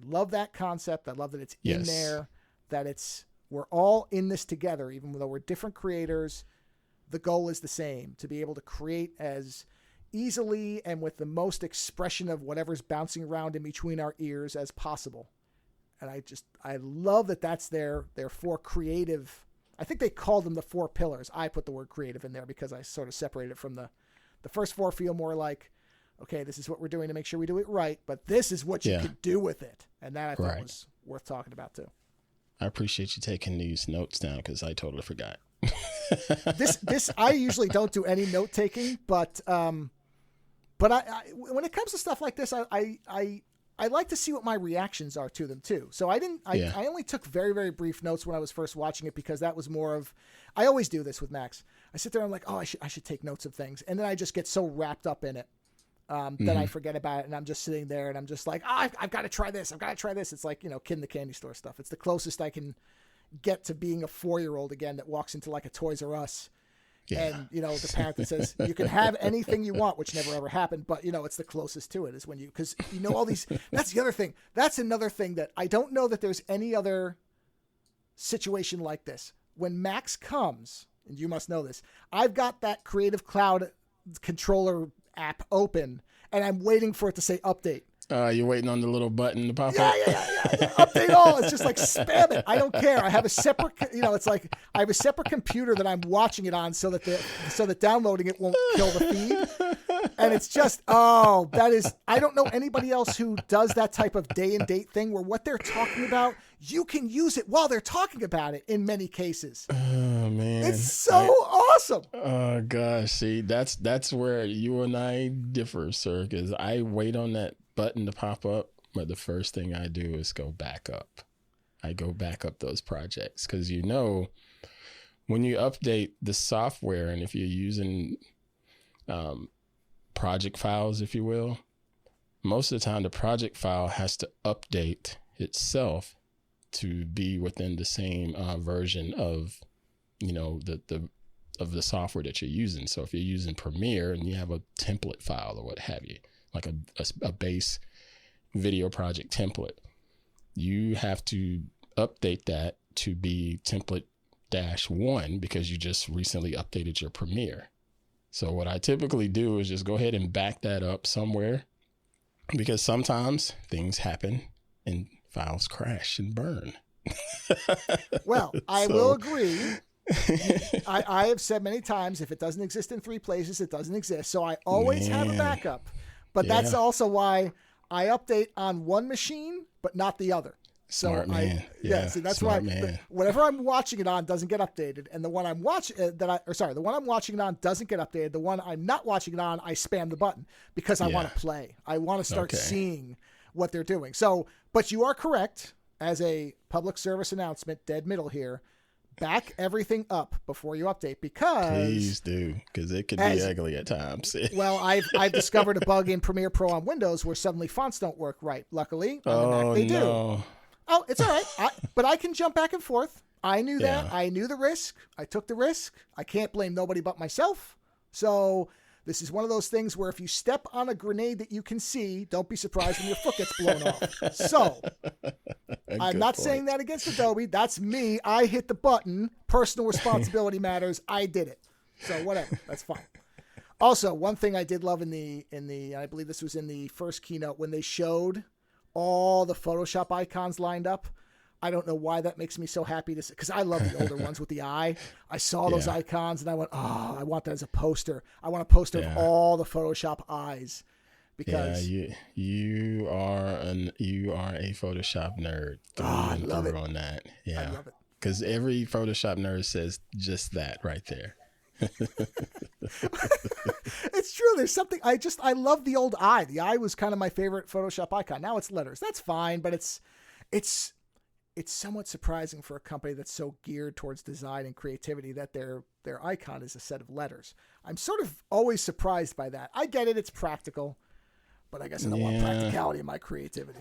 love that concept. I love that it's in there, that we're all in this together, even though we're different creators. The goal is the same, to be able to create as easily and with the most expression of whatever's bouncing around in between our ears as possible. And I love that that's their 4 creative. I think they called them the 4 pillars. I put the word creative in there because I sort of separated it from the first 4 feel more like, okay, this is what we're doing to make sure we do it right, but this is what you could do with it. And that I thought was worth talking about too. I appreciate you taking these notes down, because I totally forgot. This I usually don't do any note taking, but I when it comes to stuff like this, I like to see what my reactions are to them too. So I only took very, very brief notes when I was first watching it, because that was more of, I always do this with Max. I sit there and I'm like, oh, I should take notes of things. And then I just get so wrapped up in it that I forget about it. And I'm just sitting there and I'm just like, oh, I've got to try this. I've got to try this. It's like, Kid in the Candy Store stuff. It's the closest I can get to being a 4-year-old again that walks into like a Toys R Us. Yeah. And, the parent that says you can have anything you want, which never ever happened. But, it's the closest to it is when because all these, that's the other thing. That's another thing that I don't know that there's any other situation like this. When Max comes, and you must know this, I've got that Creative Cloud controller app open and I'm waiting for it to say update. You're waiting on the little button to pop up? Yeah. Update all. It's just like spam it. I don't care. I have a separate, it's like I have a separate computer that I'm watching it on so that downloading it won't kill the feed. And it's just, I don't know anybody else who does that type of day and date thing where what they're talking about, you can use it while they're talking about it in many cases. Oh, man. It's so awesome. Oh, gosh. See, that's where you and I differ, sir, because I wait on that button to pop up, but the first thing I do is go back up. I go back up those projects because when you update the software, and if you're using project files, if you will, most of the time the project file has to update itself to be within the same version of the software that you're using. So if you're using Premiere and you have a template file or what have you, like a base video project template, you have to update that to be template -1 because you just recently updated your Premiere. So what I typically do is just go ahead and back that up somewhere, because sometimes things happen and files crash and burn. Well, I will agree. I have said many times, if it doesn't exist in 3 places, it doesn't exist. So I always have a backup. But that's also why I update on one machine, but not the other. So Smart man. See, that's why whatever I'm watching it on doesn't get updated, and the one I'm watching the one I'm watching it on doesn't get updated. The one I'm not watching it on, I spam the button because I want to play. I want to start seeing what they're doing. So, but you are correct. As a public service announcement, dead middle here. Back everything up before you update, because please do, because it can be ugly at times. Well, I've discovered a bug in Premiere Pro on Windows where suddenly fonts don't work right. Luckily, on the Mac they do. Oh, it's all right. But I can jump back and forth. I knew that. Yeah. I knew the risk. I took the risk. I can't blame nobody but myself. So this is one of those things where if you step on a grenade that you can see, don't be surprised when your foot gets blown off. So I'm not saying that against Adobe. That's me. I hit the button. Personal responsibility matters. I did it. So whatever. That's fine. Also, one thing I did love in the I believe this was in the first keynote when they showed all the Photoshop icons lined up. I don't know why that makes me so happy to see, because I love the older ones with the eye. I saw those icons and I went, oh, I want that as a poster. I want a poster of all the Photoshop eyes. Because you are a Photoshop nerd. I love it on that. Yeah. I love it. Because every Photoshop nerd says just that right there. It's true. There's something I love the old eye. The eye was kind of my favorite Photoshop icon. Now it's letters. That's fine, but it's somewhat surprising for a company that's so geared towards design and creativity that their icon is a set of letters. I'm sort of always surprised by that. I get it. It's practical, but I guess I don't want practicality in my creativity.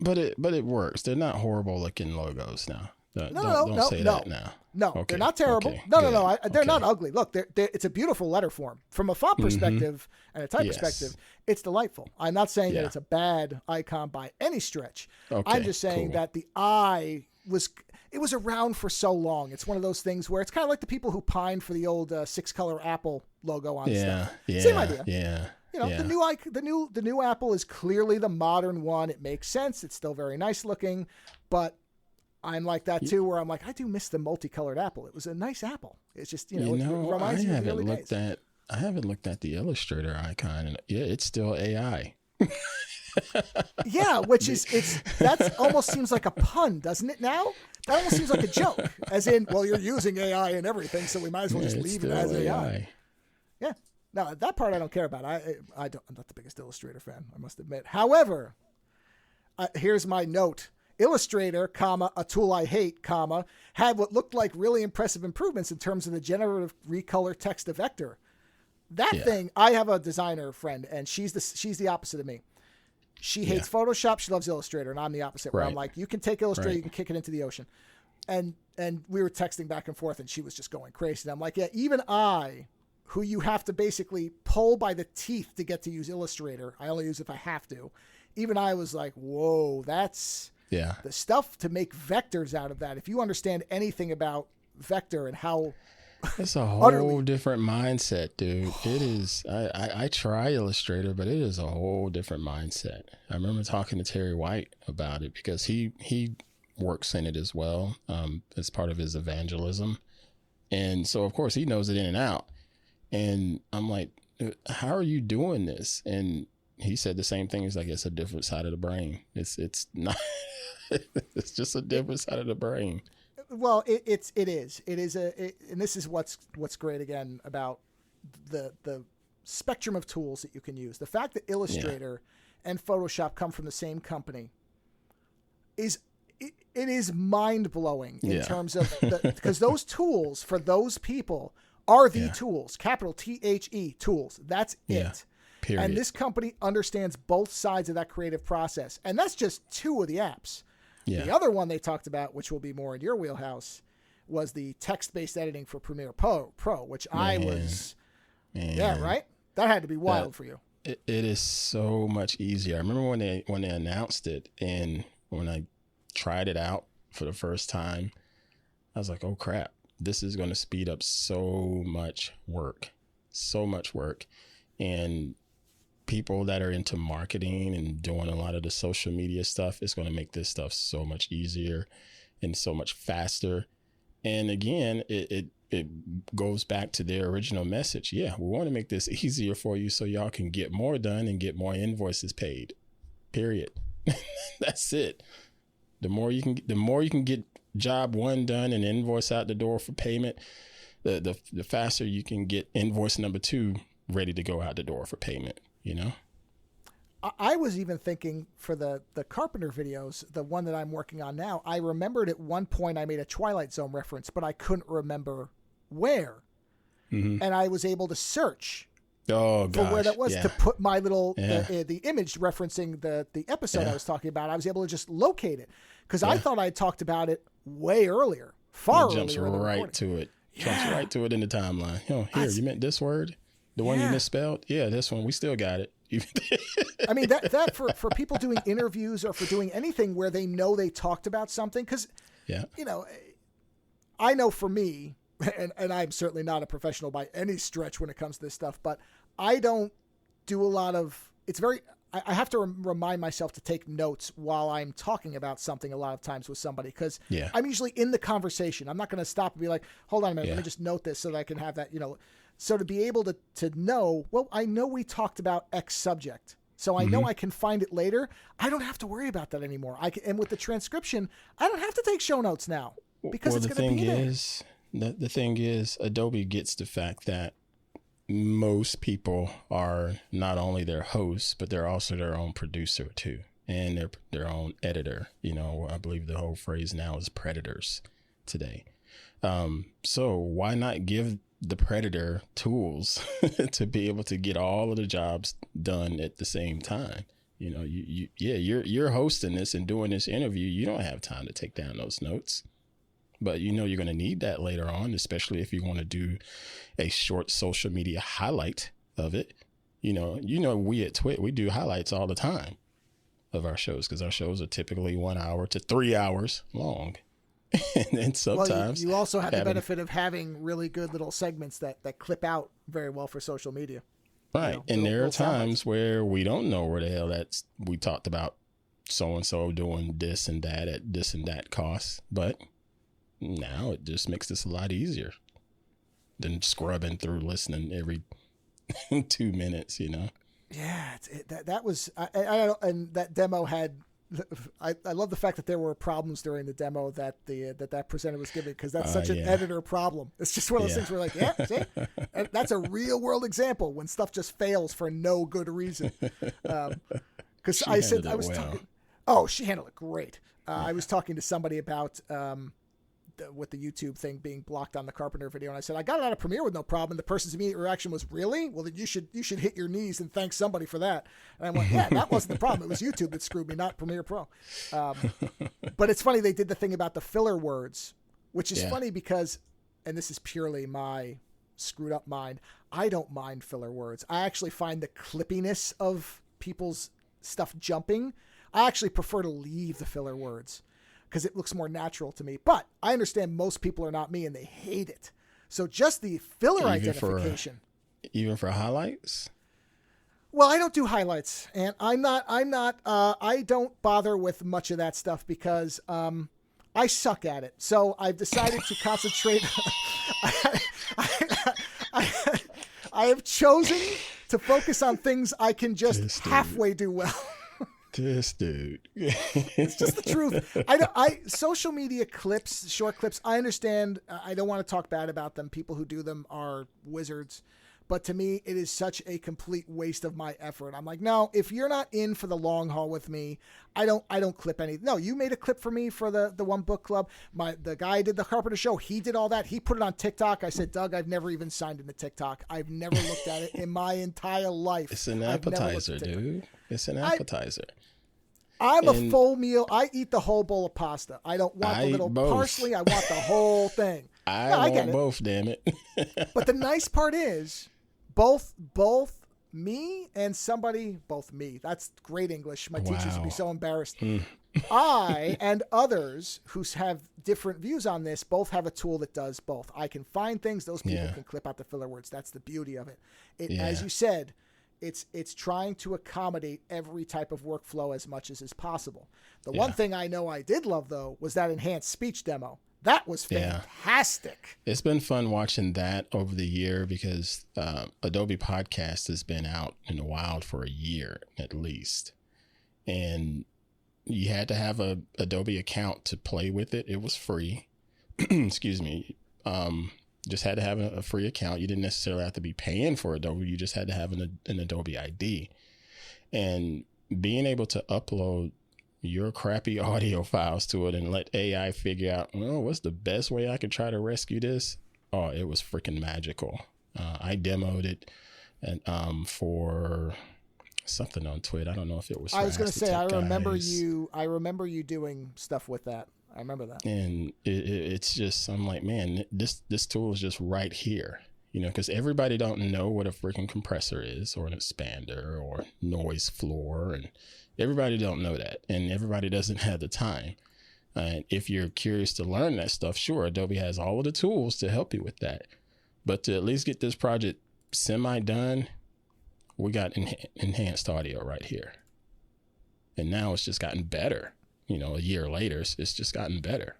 But it works. They're not horrible looking logos now. Don't say that now. No, okay. They're not terrible. Okay. No. They're not ugly. Look, it's a beautiful letter form. From a font perspective and a type perspective, it's delightful. I'm not saying that it's a bad icon by any stretch. Okay, I'm just saying that the eye was around for so long. It's one of those things where it's kind of like the people who pined for the old 6-color Apple logo on stuff. Same idea. Yeah. You know, the new Apple is clearly the modern one. It makes sense. It's still very nice looking, but I'm like that too, where I'm like, I do miss the multicolored Apple. It was a nice Apple. It's just, it reminds me of the early days. I haven't looked at the Illustrator icon, and it's still AI. Yeah, that almost seems like a pun, doesn't it now? That almost seems like a joke. As in, well, you're using AI and everything, so we might as well just leave it as AI. Yeah. No, that part I don't care about. I'm not the biggest Illustrator fan, I must admit. However, here's my note. Illustrator, a tool I hate, had what looked like really impressive improvements in terms of the generative recolor text to vector. That thing, I have a designer friend, and she's the opposite of me. She hates Photoshop. She loves Illustrator, and I'm the opposite. Where I'm like, you can take Illustrator, you can kick it into the ocean. And we were texting back and forth, and she was just going crazy. And I'm like, yeah, even I, who you have to basically pull by the teeth to get to use Illustrator, I only use it if I have to. Even I was like, whoa, that's the stuff to make vectors out of that. If you understand anything about vector and how it's a whole different mindset, dude. It is. I try Illustrator, but it is a whole different mindset. I remember talking to Terry White about it because he works in it as well, as part of his evangelism, and so of course he knows it in and out. And I'm like, how are you doing this? And he said the same thing. He's like, it's a different side of the brain. It's not. It's just a different side of the brain. Well, it is, and this is what's great again about the spectrum of tools that you can use. The fact that Illustrator and Photoshop come from the same company is mind blowing in terms of because those tools for those people are the tools, capital THE tools. That's it. Period. And this company understands both sides of that creative process, and that's just two of the apps. Yeah. The other one they talked about, which will be more in your wheelhouse, was the text-based editing for Premiere Pro, which I was, right? That had to be wild for you. It is so much easier. I remember when they announced it, and when I tried it out for the first time, I was like, oh crap, this is going to speed up so much work. And people that are into marketing and doing a lot of the social media stuff, it's going to make this stuff so much easier and so much faster. And again, it goes back to their original message. Yeah, we want to make this easier for you so y'all can get more done and get more invoices paid. Period. That's it. The more you can get job one done and invoice out the door for payment, the faster you can get invoice number 2 ready to go out the door for payment. You know, I was even thinking for the Carpenter videos, the one that I'm working on now, I remembered at one point I made a Twilight Zone reference, but I couldn't remember where. Mm-hmm. And I was able to search for where that was to put my little, the image referencing the episode I was talking about. I was able to just locate it because I thought I talked about it way earlier. far It jumps earlier in the right recording. to it. Jumps right to it in the timeline. Here, you meant this word? The one you misspelled? Yeah, this one. We still got it. I mean, that for people doing interviews or for doing anything where they know they talked about something, because, I know for me, and I'm certainly not a professional by any stretch when it comes to this stuff, but I don't do a lot of, I have to remind myself to take notes while I'm talking about something a lot of times with somebody, because I'm usually in the conversation. I'm not going to stop and be like, hold on a minute, let me just note this so that I can have that, So to be able to know, well, I know we talked about X subject, so I know I can find it later. I don't have to worry about that anymore. And with the transcription, I don't have to take show notes now because it's going to be there. The thing is, Adobe gets the fact that most people are not only their hosts, but they're also their own producer too, and their own editor. I believe the whole phrase now is predators today. So why not give the predator tools to be able to get all of the jobs done at the same time? You're hosting this and doing this interview. You don't have time to take down those notes, but you're going to need that later on, especially if you want to do a short social media highlight of it. We at Twit, we do highlights all the time of our shows because our shows are typically 1 hour to 3 hours long. And then sometimes you also have the benefit of having really good little segments that clip out very well for social media. Right. And there are times where we don't know where the hell we talked about so-and-so doing this and that at this and that cost. But now it just makes this a lot easier than scrubbing through listening every 2 minutes, Yeah. That was, and that demo had, I love the fact that there were problems during the demo that that presenter was giving, because that's such an editor problem. It's just one of those things where see? And that's a real world example when stuff just fails for no good reason. Because she handled it great. I was talking to somebody about with the YouTube thing being blocked on the Carpenter video, and I said I got it out of Premiere with no problem. And the person's immediate reaction was, "Really? Well, then you should hit your knees and thank somebody for that." And I'm like, "Yeah, that wasn't the problem. It was YouTube that screwed me, not Premiere Pro." But it's funny they did the thing about the filler words, which is funny because, and this is purely my screwed up mind, I don't mind filler words. I actually find the clippiness of people's stuff jumping. I actually prefer to leave the filler words, because it looks more natural to me. But I understand most people are not me and they hate it. So just the filler identification. Even for highlights? Well, I don't do highlights, and I don't bother with much of that stuff because I suck at it. So I've decided to concentrate. I have chosen to focus on things I can just halfway do well. This dude. It's just the truth. Social media clips, short clips, I understand. I don't want to talk bad about them. People who do them are wizards. But to me, it is such a complete waste of my effort. I'm like, no, if you're not in for the long haul with me, I don't clip anything. No, you made a clip for me for the one book club. The guy did the Carpenter show. He did all that. He put it on TikTok. I said, Doug, I've never even signed into TikTok. I've never looked at it in my entire life. It's an appetizer, dude. It's an appetizer. I'm a full meal. I eat the whole bowl of pasta. I don't want the little parsley. I want the whole thing. I want both, damn it. But the nice part is both me and both me. That's great English. My teachers would be so embarrassed. I and others who have different views on this both have a tool that does both. I can find things. Those people can clip out the filler words. That's the beauty of it. As you said, it's trying to accommodate every type of workflow as much as is possible. The one thing I know I did love, though, was that enhanced speech demo. That was fantastic. It's been fun watching that over the year because Adobe Podcast has been out in the wild for a year at least. And you had to have a Adobe account to play with it. It was free. Excuse me. Just had to have a free account. You didn't necessarily have to be paying for Adobe. You just had to have an Adobe ID. And being able to upload your crappy audio files to it and let AI figure out, well, what's the best way I could try to rescue this? Oh, it was freaking magical. I demoed it and for something on Twitter. I don't know if it was. I was going to say, I remember you doing stuff with that. I remember that. And it's just, I'm like, man, this tool is just right here, because everybody don't know what a freaking compressor is, or an expander, or noise floor, and everybody don't know that, and everybody doesn't have the time. And if you're curious to learn that stuff, sure, Adobe has all of the tools to help you with that. But to at least get this project semi-done, we got enhanced audio right here. And now it's just gotten better. A year later, it's just gotten better.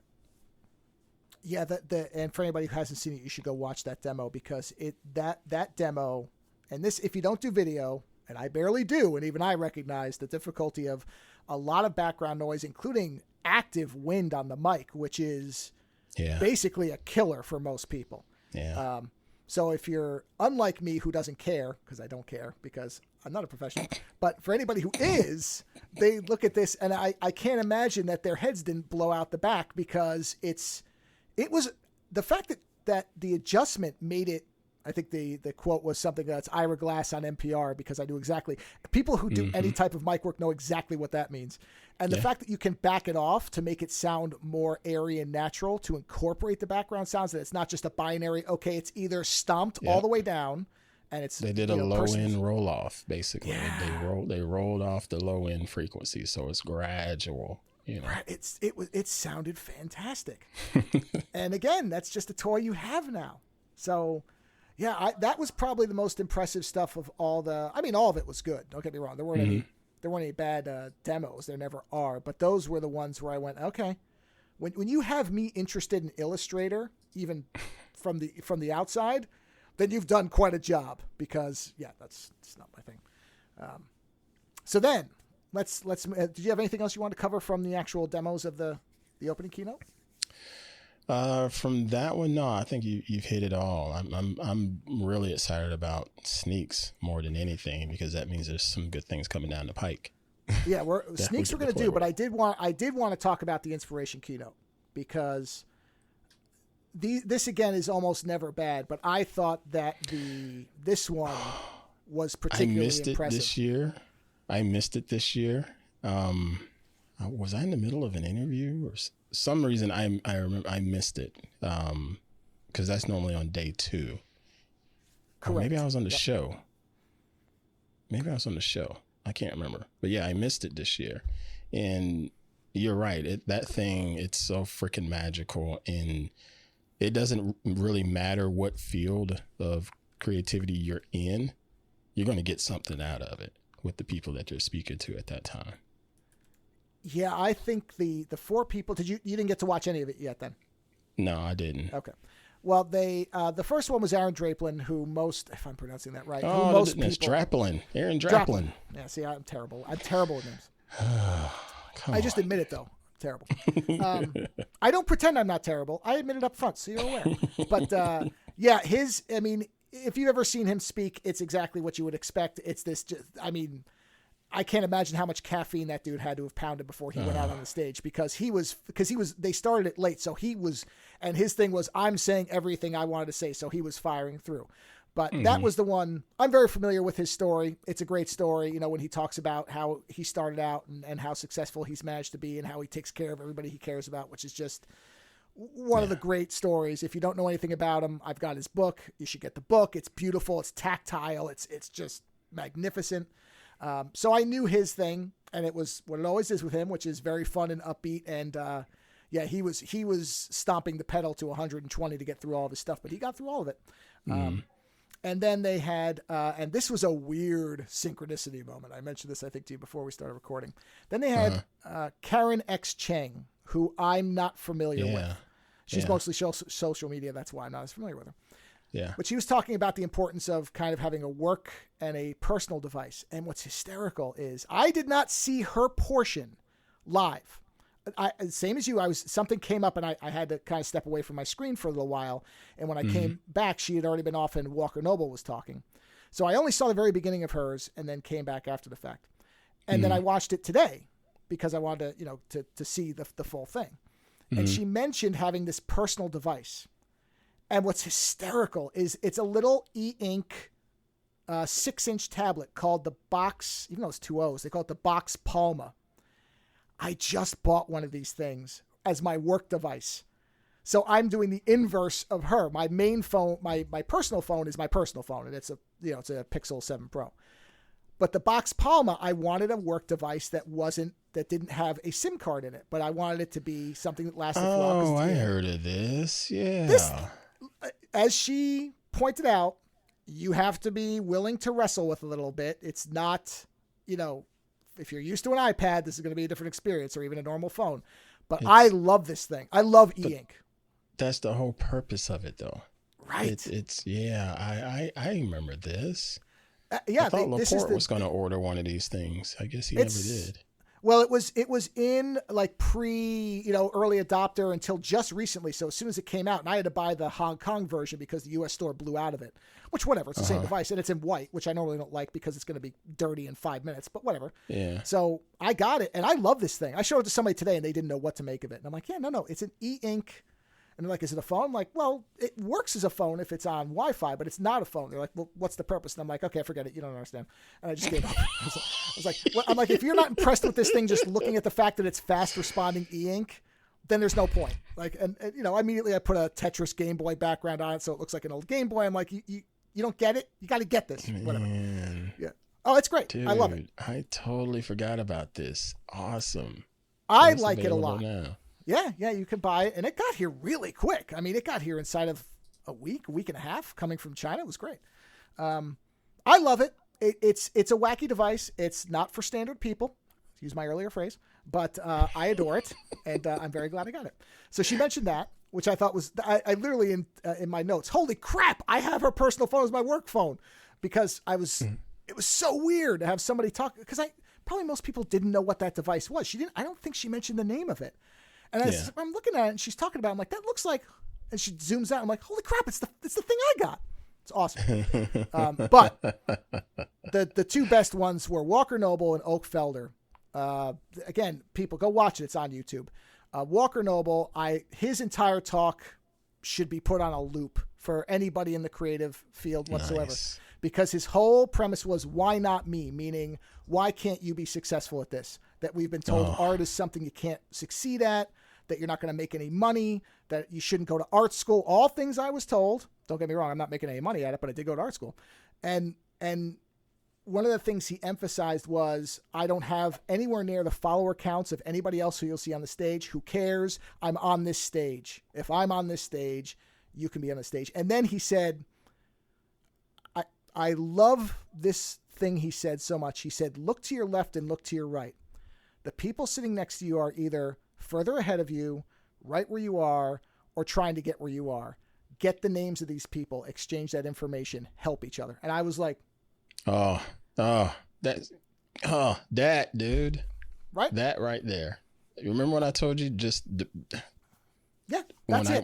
Yeah, and for anybody who hasn't seen it, you should go watch that demo, because that demo, and this, if you don't do video, and I barely do, and even I recognize the difficulty of a lot of background noise, including active wind on the mic, which is basically a killer for most people. Yeah. So if you're unlike me, who doesn't care, because I don't care, because I'm not a professional, but for anybody who is, they look at this, and I can't imagine that their heads didn't blow out the back, because it was the fact that the adjustment made it. I think the quote was something that's Ira Glass on NPR, because I knew exactly. People who do any type of mic work know exactly what that means. And the fact that you can back it off to make it sound more airy and natural, to incorporate the background sounds, that it's not just a binary, okay, it's either stomped all the way down, and it's... They did a low-end roll-off, basically. Yeah. They rolled off the low-end frequency, so it's gradual. Right. It sounded fantastic. And again, that's just a toy you have now. So... yeah, that was probably the most impressive stuff of all the... I mean, all of it was good. Don't get me wrong. There weren't any bad demos. There never are. But those were the ones where I went, okay. When you have me interested in Illustrator, even from the outside, then you've done quite a job, because, that's not my thing. So then, let's. Did you have anything else you want to cover from the actual demos of the opening keynote? From that one, no, I think you've hit it all. I'm really excited about sneaks more than anything, because that means there's some good things coming down the pike. Yeah, sneaks we're going to do, but I did want to talk about the inspiration keynote, because this again is almost never bad, but I thought that this one was particularly impressive. I missed it this year. Was I in the middle of an interview or some reason? I remember I missed it, because that's normally on day 2. Correct. Or maybe I was on the show. I can't remember. But yeah, I missed it this year. And you're right. That thing, it's so freaking magical. And it doesn't really matter what field of creativity you're in. You're going to get something out of it with the people that you're speaking to at that time. Yeah, I think the 4 people... you didn't get to watch any of it yet then? No, I didn't. Okay. Well, the first one was Aaron Draplin, who most... if I'm pronouncing that right. Oh, most it's Draplin. Aaron Draplin. Yeah, see, I'm terrible. I'm terrible with names. I just admit it, though. Terrible. I don't pretend I'm not terrible. I admit it up front, so you're aware. But, yeah, I mean, if you've ever seen him speak, it's exactly what you would expect. It's this... I can't imagine how much caffeine that dude had to have pounded before he went out on the stage, because they started it late. So and his thing was, I'm saying everything I wanted to say. So he was firing through, but that was the one. I'm very familiar with his story. It's a great story. When he talks about how he started out and how successful he's managed to be, and how he takes care of everybody he cares about, which is just one of the great stories. If you don't know anything about him, I've got his book. You should get the book. It's beautiful. It's tactile. It's just magnificent. So I knew his thing, and it was what it always is with him, which is very fun and upbeat. And he was stomping the pedal to 120 to get through all of his stuff, but he got through all of it. And then they had, and this was a weird synchronicity moment. I mentioned this, I think, to you before we started recording. Then they had Karen X. Cheng, who I'm not familiar with. She's mostly social media. That's why I'm not as familiar with her. Yeah. But she was talking about the importance of kind of having a work and a personal device. And what's hysterical is I did not see her portion live. Same as you, something came up and I had to kind of step away from my screen for a little while. And when I came back, she had already been off and Walker Noble was talking. So I only saw the very beginning of hers and then came back after the fact. And then I watched it today because I wanted to see the full thing. And she mentioned having this personal device. And what's hysterical is it's a little e-ink 6-inch tablet called the Box, even though it's 2 O's, they call it the Box Palma. I just bought one of these things as my work device. So I'm doing the inverse of her. My main phone, my personal phone is my personal phone, and it's a Pixel 7 Pro. But the Box Palma, I wanted a work device that didn't have a SIM card in it, but I wanted it to be something that lasted for a while. Oh, I heard of this. Yeah. As she pointed out, you have to be willing to wrestle with a little bit. It's not, if you're used to an iPad, this is going to be a different experience, or even a normal phone. But I love this thing. I love e-ink. That's the whole purpose of it, though. Right. I remember this. Yeah. I thought Laporte was going to order one of these things. I guess he never did. Well, it was in like early adopter until just recently. So as soon as it came out, and I had to buy the Hong Kong version because the US store blew out of it, which whatever, it's the same device, and it's in white, which I normally don't like because it's going to be dirty in 5 minutes, but whatever. Yeah. So I got it, and I love this thing. I showed it to somebody today and they didn't know what to make of it. And I'm like, yeah, no, it's an e-ink. And they're like, is it a phone? I'm like, well, it works as a phone if it's on Wi-Fi, but it's not a phone. They're like, well, what's the purpose? And I'm like, okay, forget it. You don't understand. And I just gave up. I'm like, if you're not impressed with this thing, just looking at the fact that it's fast responding e-ink, then there's no point. Like, and immediately I put a Tetris Game Boy background on it, so it looks like an old Game Boy. I'm like, you don't get it? You got to get this. Whatever. Man. Yeah. Oh, it's great. Dude, I love it. I totally forgot about this. Awesome. I like it a lot. Now. Yeah, you can buy it. And it got here really quick. I mean, it got here inside of a week and a half coming from China. It was great. I love it. It's a wacky device. It's not for standard people, to use my earlier phrase, but I adore it. And I'm very glad I got it. So she mentioned that, which I thought was, I literally in my notes, holy crap, I have her personal phone as my work phone, because it was so weird to have somebody talk, because probably most people didn't know what that device was. I don't think she mentioned the name of it. And I'm looking at it and she's talking about it. I'm like, that looks like, and she zooms out. I'm like, holy crap, it's the thing I got. It's awesome. But the two best ones were Walker Noble and Oak Felder. Again, people go watch it. It's on YouTube. Walker Noble, his entire talk should be put on a loop for anybody in the creative field whatsoever. Nice. Because his whole premise was, why not me? Meaning, why can't you be successful at this? That we've been told art is something you can't succeed at, that you're not going to make any money, that you shouldn't go to art school. All things I was told. Don't get me wrong, I'm not making any money at it, but I did go to art school. And one of the things he emphasized was, I don't have anywhere near the follower counts of anybody else who you'll see on the stage. Who cares? I'm on this stage. If I'm on this stage, you can be on the stage. And then he said, I love this thing he said so much. He said, look to your left and look to your right. The people sitting next to you are either further ahead of you, right where you are, or trying to get where you are. Get the names of these people, exchange that information, help each other. And I was like, that dude. Right? That right there. Remember when I told you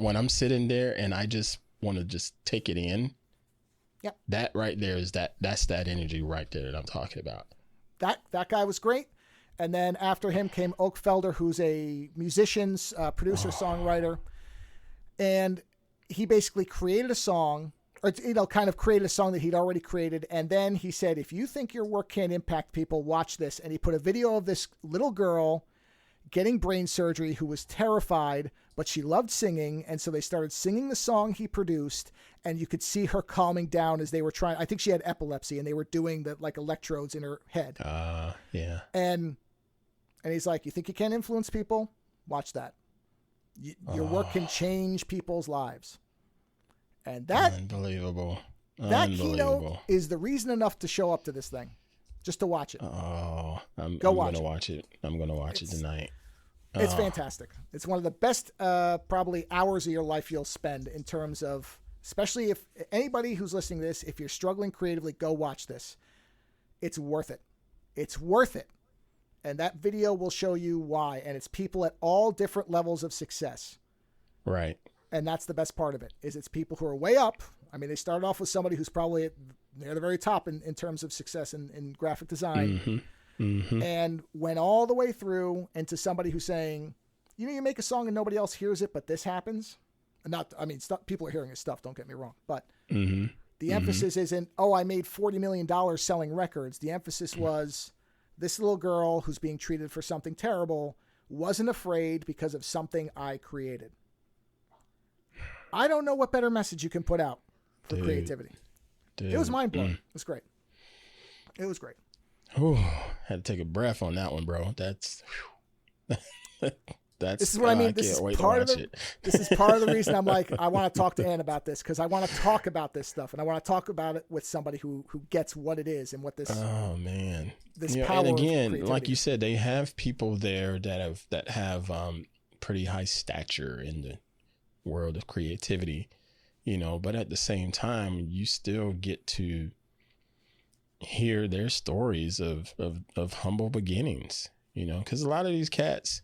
when I'm sitting there and I just want to just take it in? Yep. That right there that's that energy right there that I'm talking about. That guy was great. And then after him came Oak Felder, who's a musician, producer, songwriter. And he basically created a song, or kind of created a song that he'd already created. And then he said, if you think your work can't impact people, watch this. And he put a video of this little girl getting brain surgery who was terrified, but she loved singing. And so they started singing the song he produced, and you could see her calming down as they were trying. I think she had epilepsy, and they were doing the electrodes in her head. Yeah. And he's like, you think you can't influence people? Watch that. Your work can change people's lives. And that Unbelievable. That keynote is the reason enough to show up to this thing, just to watch it. I'm going to watch it. I'm going to watch it tonight. It's fantastic. It's one of the best probably hours of your life you'll spend in terms of, especially if anybody who's listening to this, if you're struggling creatively, go watch this. It's worth it. It's worth it. And that video will show you why. And it's people at all different levels of success. Right. And that's the best part of it, is it's people who are way up. I mean, they started off with somebody who's probably near the very top in terms of success in graphic design. Mm-hmm. Mm-hmm. And went all the way through into somebody who's saying, you make a song and nobody else hears it, but this happens. People are hearing his stuff, don't get me wrong. But the emphasis isn't, I made $40 million selling records. The emphasis was, this little girl who's being treated for something terrible wasn't afraid because of something I created. I don't know what better message you can put out for creativity. It was mind-blowing. It was great. It was great. Oh, had to take a breath on that one, bro. That's this is what I mean. This is part of the reason I'm like, I want to talk to Ann about this, because I want to talk about this stuff, and I want to talk about it with somebody who gets what it is and what this. Oh man, this power. And again, like you said, they have people there that have pretty high stature in the world of creativity, but at the same time, you still get to hear their stories of humble beginnings, because a lot of these cats,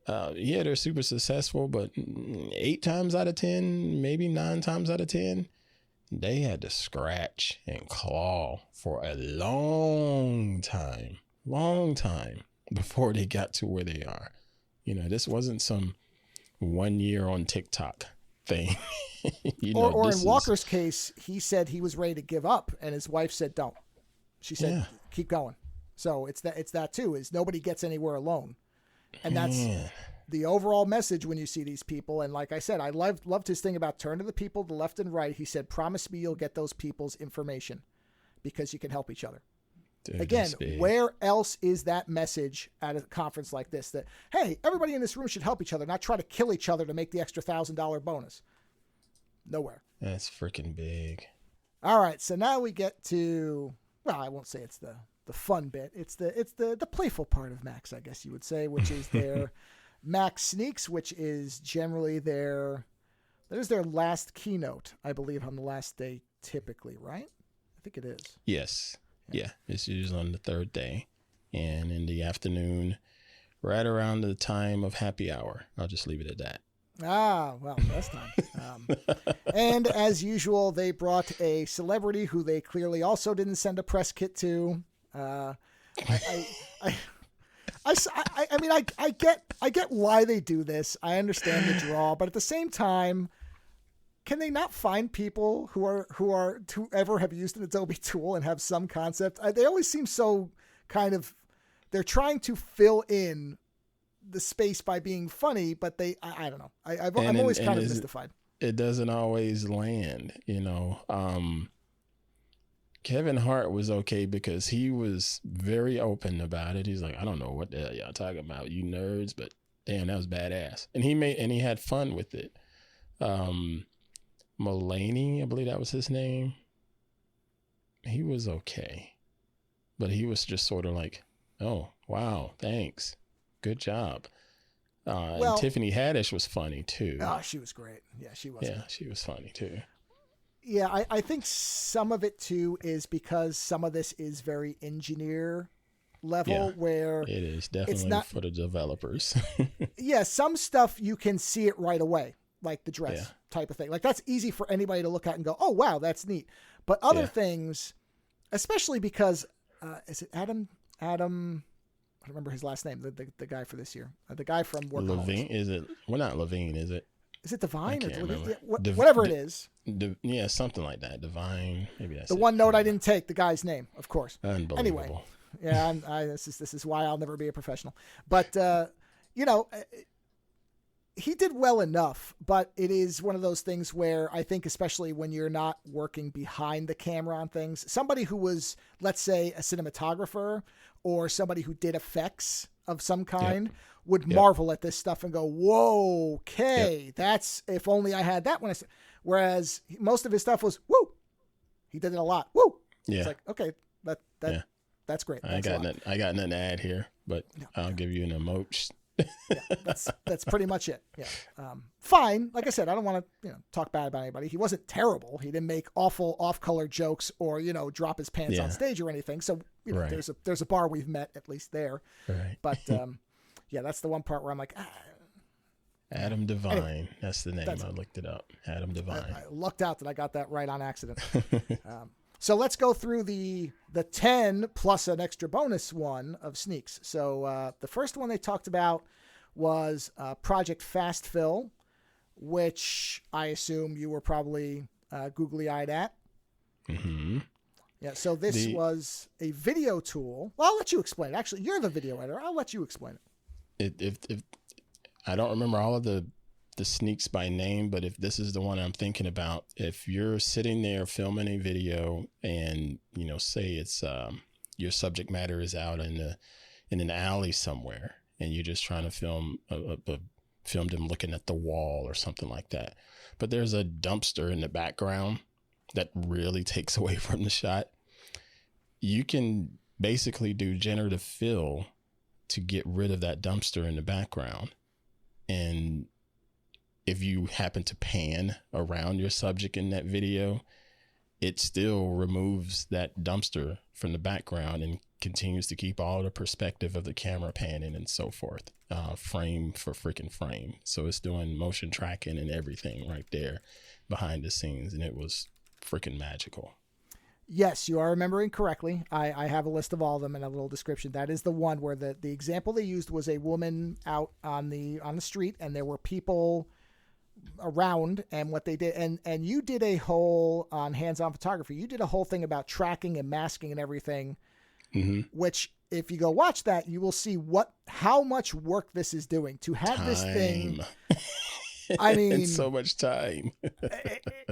they're super successful, but 8 times out of 10, maybe 9 times out of 10, they had to scratch and claw for a long time before they got to where they are. This wasn't some 1 year on TikTok thing. Or in Walker's case, he said he was ready to give up, and his wife said, don't. She said, keep going. So it's that too, is nobody gets anywhere alone. And that's the overall message when you see these people. And like I said, I loved his thing about turn to the people to the left and right. He said, promise me you'll get those people's information because you can help each other. Dude, again, where else is that message at a conference like this that, hey, everybody in this room should help each other, not try to kill each other to make the extra $1,000 bonus? Nowhere. That's freaking big. All right. So now we get to, well, I won't say it's the fun bit. It's the playful part of Max, I guess you would say, which is their Max Sneaks, which is generally that is their last keynote, I believe, on the last day typically, right? I think it is. Yes. Yeah. It's usually on the third day and in the afternoon, right around the time of happy hour. I'll just leave it at that. Ah, well, that's time. And as usual, they brought a celebrity who they clearly also didn't send a press kit to. I mean, I get why they do this. I understand the draw, but at the same time, can they not find people who ever have used an Adobe tool and have some concept? They always seem so kind of, they're trying to fill in the space by being funny, but I don't know. I'm always kind of mystified. It doesn't always land, Kevin Hart was okay because he was very open about it. He's like, I don't know what the hell y'all talking about, you nerds, but damn, that was badass. And he had fun with it. Mulaney, I believe that was his name. He was okay, but he was just sort of like, oh, wow, thanks. Good job. And Tiffany Haddish was funny too. Oh, she was great. Yeah, she was. Yeah, she was funny too. Yeah, I think some of it too is because some of this is very engineer level, where it is definitely not for the developers. Yeah, some stuff you can see it right away, like the dress type of thing. Like that's easy for anybody to look at and go, oh wow, that's neat. But other things, especially because is it Adam? I don't remember his last name. The guy for this year, the guy from Workaholics. Levine, is it? Well, not Levine, is it? Is it Divine? Whatever it is. Yeah, something like that. Divine. Maybe that's the one note I didn't take. The guy's name, of course. Unbelievable. Anyway, yeah, this is why I'll never be a professional. But he did well enough. But it is one of those things where I think, especially when you're not working behind the camera on things, somebody who was, let's say, a cinematographer or somebody who did effects of some kind would marvel at this stuff and go, whoa, okay, that's, if only I had that when whereas most of his stuff was, woo, he did it a lot. Woo. Yeah. It's like, okay, that's great. I got nothing to add here, but I'll give you an emoji. That's pretty much it. Yeah. Fine. Like I said, I don't want to, talk bad about anybody. He wasn't terrible. He didn't make awful off-color jokes or, drop his pants on stage or anything. So, there's a bar we've met at least there. Right. But, that's the one part where I'm like, Adam Devine. Anyway, that's the name. I looked it up. Adam Devine. I lucked out that I got that right on accident. So let's go through the 10 plus an extra bonus one of sneaks. So the first one they talked about was Project Fast Fill, which I assume you were probably googly-eyed at. Mm-hmm. Yeah, so this was a video tool. Well, I'll let you explain it. Actually, you're the video editor. I'll let you explain it. if I don't remember all of the sneaks by name, but if this is the one I'm thinking about, if you're sitting there filming a video and, you know, say it's your subject matter is out in an alley somewhere and you're just trying to film them looking at the wall or something like that, but there's a dumpster in the background that really takes away from the shot, you can basically do generative fill to get rid of that dumpster in the background. And if you happen to pan around your subject in that video, it still removes that dumpster from the background and continues to keep all the perspective of the camera panning and so forth, frame for freaking frame. So it's doing motion tracking and everything right there behind the scenes. And it was freaking magical. Yes, you are remembering correctly. I have a list of all of them and a little description. That is the one where the example they used was a woman out on the street, and there were people around, and what they did, and you did a whole on hands-on photography. You did a whole thing about tracking and masking and everything, which if you go watch that, you will see how much work this is doing to have this thing. I mean, so much time.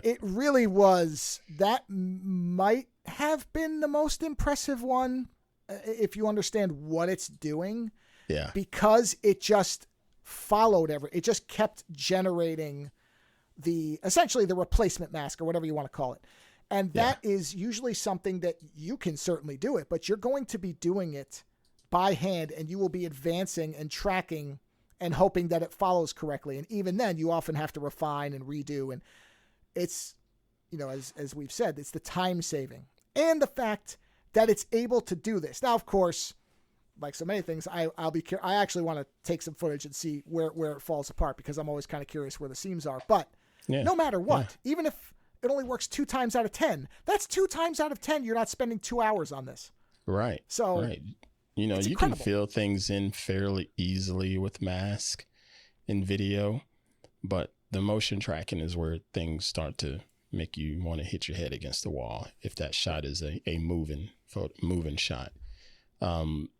It really was. That might have been the most impressive one if you understand what it's doing. Yeah. Because it just followed it just kept generating essentially the replacement mask or whatever you want to call it. And that is usually something that you can certainly do it, but you're going to be doing it by hand, and you will be advancing and tracking and hoping that it follows correctly. And even then you often have to refine and redo. And it's, you know, as we've said, it's the time saving and the fact that it's able to do this. Now, of course, like so many things, I actually want to take some footage and see where it falls apart, because I'm always kind of curious where the seams are. But no matter what, even if it only works 2 times out of 10, that's 2 times out of 10. You're not spending 2 hours on this. Right. So, right. You know, you can fill things in fairly easily with mask in video, but the motion tracking is where things start to make you want to hit your head against the wall if that shot is a moving shot. I'm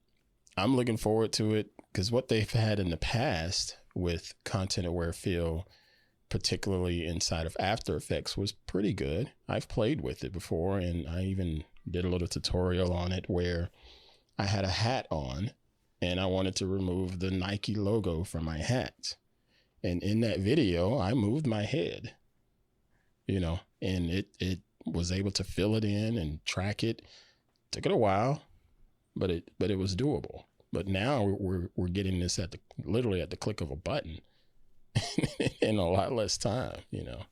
looking forward to it, because what they've had in the past with content aware fill, particularly inside of After Effects, was pretty good. I've played with it before, and I even did a little tutorial on it where I had a hat on and I wanted to remove the Nike logo from my hat. And in that video, I moved my head, you know, and it was able to fill it in and track it. Took it a while, but it was doable. But now we're getting this literally at the click of a button in a lot less time, you know.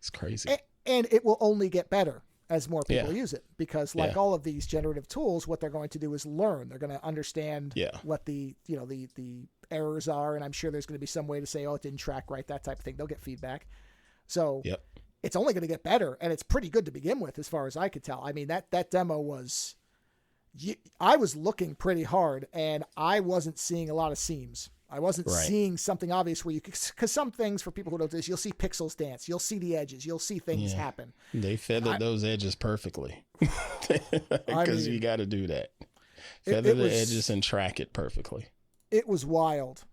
It's crazy. And it will only get better as more people use it, because like all of these generative tools, what they're going to do is learn. They're going to understand what the errors are. And I'm sure there's going to be some way to say, oh, it didn't track right, that type of thing. They'll get feedback. So it's only going to get better, and it's pretty good to begin with, as far as I could tell. I mean, that demo was, I was looking pretty hard, and I wasn't seeing a lot of seams. I wasn't seeing something obvious where because some things, for people who don't do this, you'll see pixels dance, you'll see the edges, you'll see things happen. They feathered those edges perfectly, because you got to do that. Feather the edges and track it perfectly. It was wild.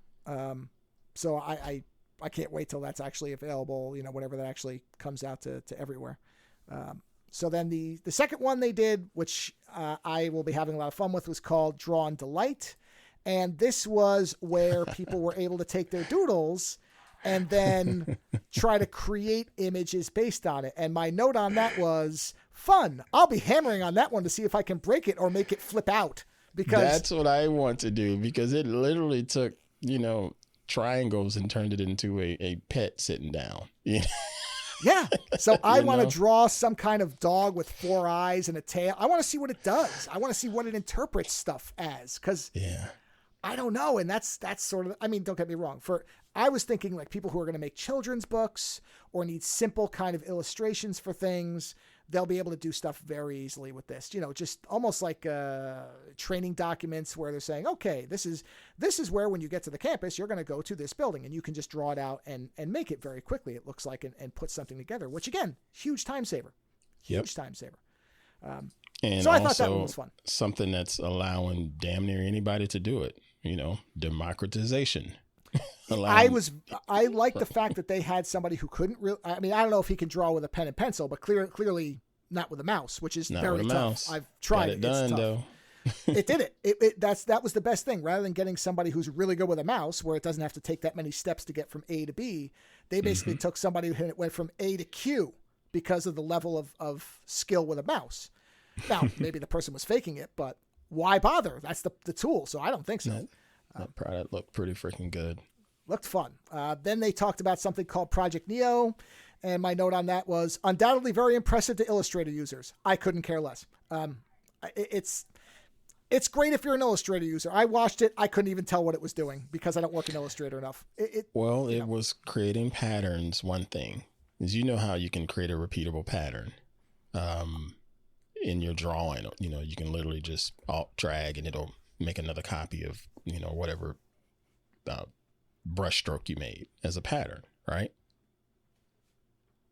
So I can't wait till that's actually available, you know, whenever that actually comes out to everywhere. So then the second one they did, which I will be having a lot of fun with, was called Draw and Delight. And this was where people were able to take their doodles and then try to create images based on it. And my note on that was fun. I'll be hammering on that one to see if I can break it or make it flip out. Because that's what I want to do, because it literally took, you know, triangles and turned it into a pet sitting down. You know? Yeah. So I want to draw some kind of dog with 4 eyes and a tail. I want to see what it does. I want to see what it interprets stuff as, because I don't know. And that's sort of, I mean, don't get me wrong. I was thinking like people who are going to make children's books or need simple kind of illustrations for things, they'll be able to do stuff very easily with this, you know, just almost like training documents where they're saying, okay, this is where, when you get to the campus, you're going to go to this building, and you can just draw it out and make it very quickly, it looks like, and put something together, which again, huge time saver. Time saver. And so I thought that one was fun. Something that's allowing damn near anybody to do it. democratization. I like the fact that they had somebody who couldn't really, I mean, I don't know if he can draw with a pen and pencil, but clearly not with a mouse, which is Not very with a tough. mouse. I've tried it. Done, it's tough. though. It did it. That was the best thing. Rather than getting somebody who's really good with a mouse, where it doesn't have to take that many steps to get from A to B, they basically took somebody who went from A to Q because of the level of skill with a mouse. Now, maybe the person was faking it, but why bother? That's the tool, so I don't think so. That product looked pretty freaking good. Looked fun. Then they talked about something called Project Neo, and my note on that was undoubtedly very impressive to Illustrator users. I couldn't care less. It's great if you're an Illustrator user. I watched it. I couldn't even tell what it was doing because I don't work in Illustrator enough. It was creating patterns. One thing is, how you can create a repeatable pattern in your drawing. You can literally just alt drag and it'll make another copy of, whatever brush stroke you made as a pattern, right?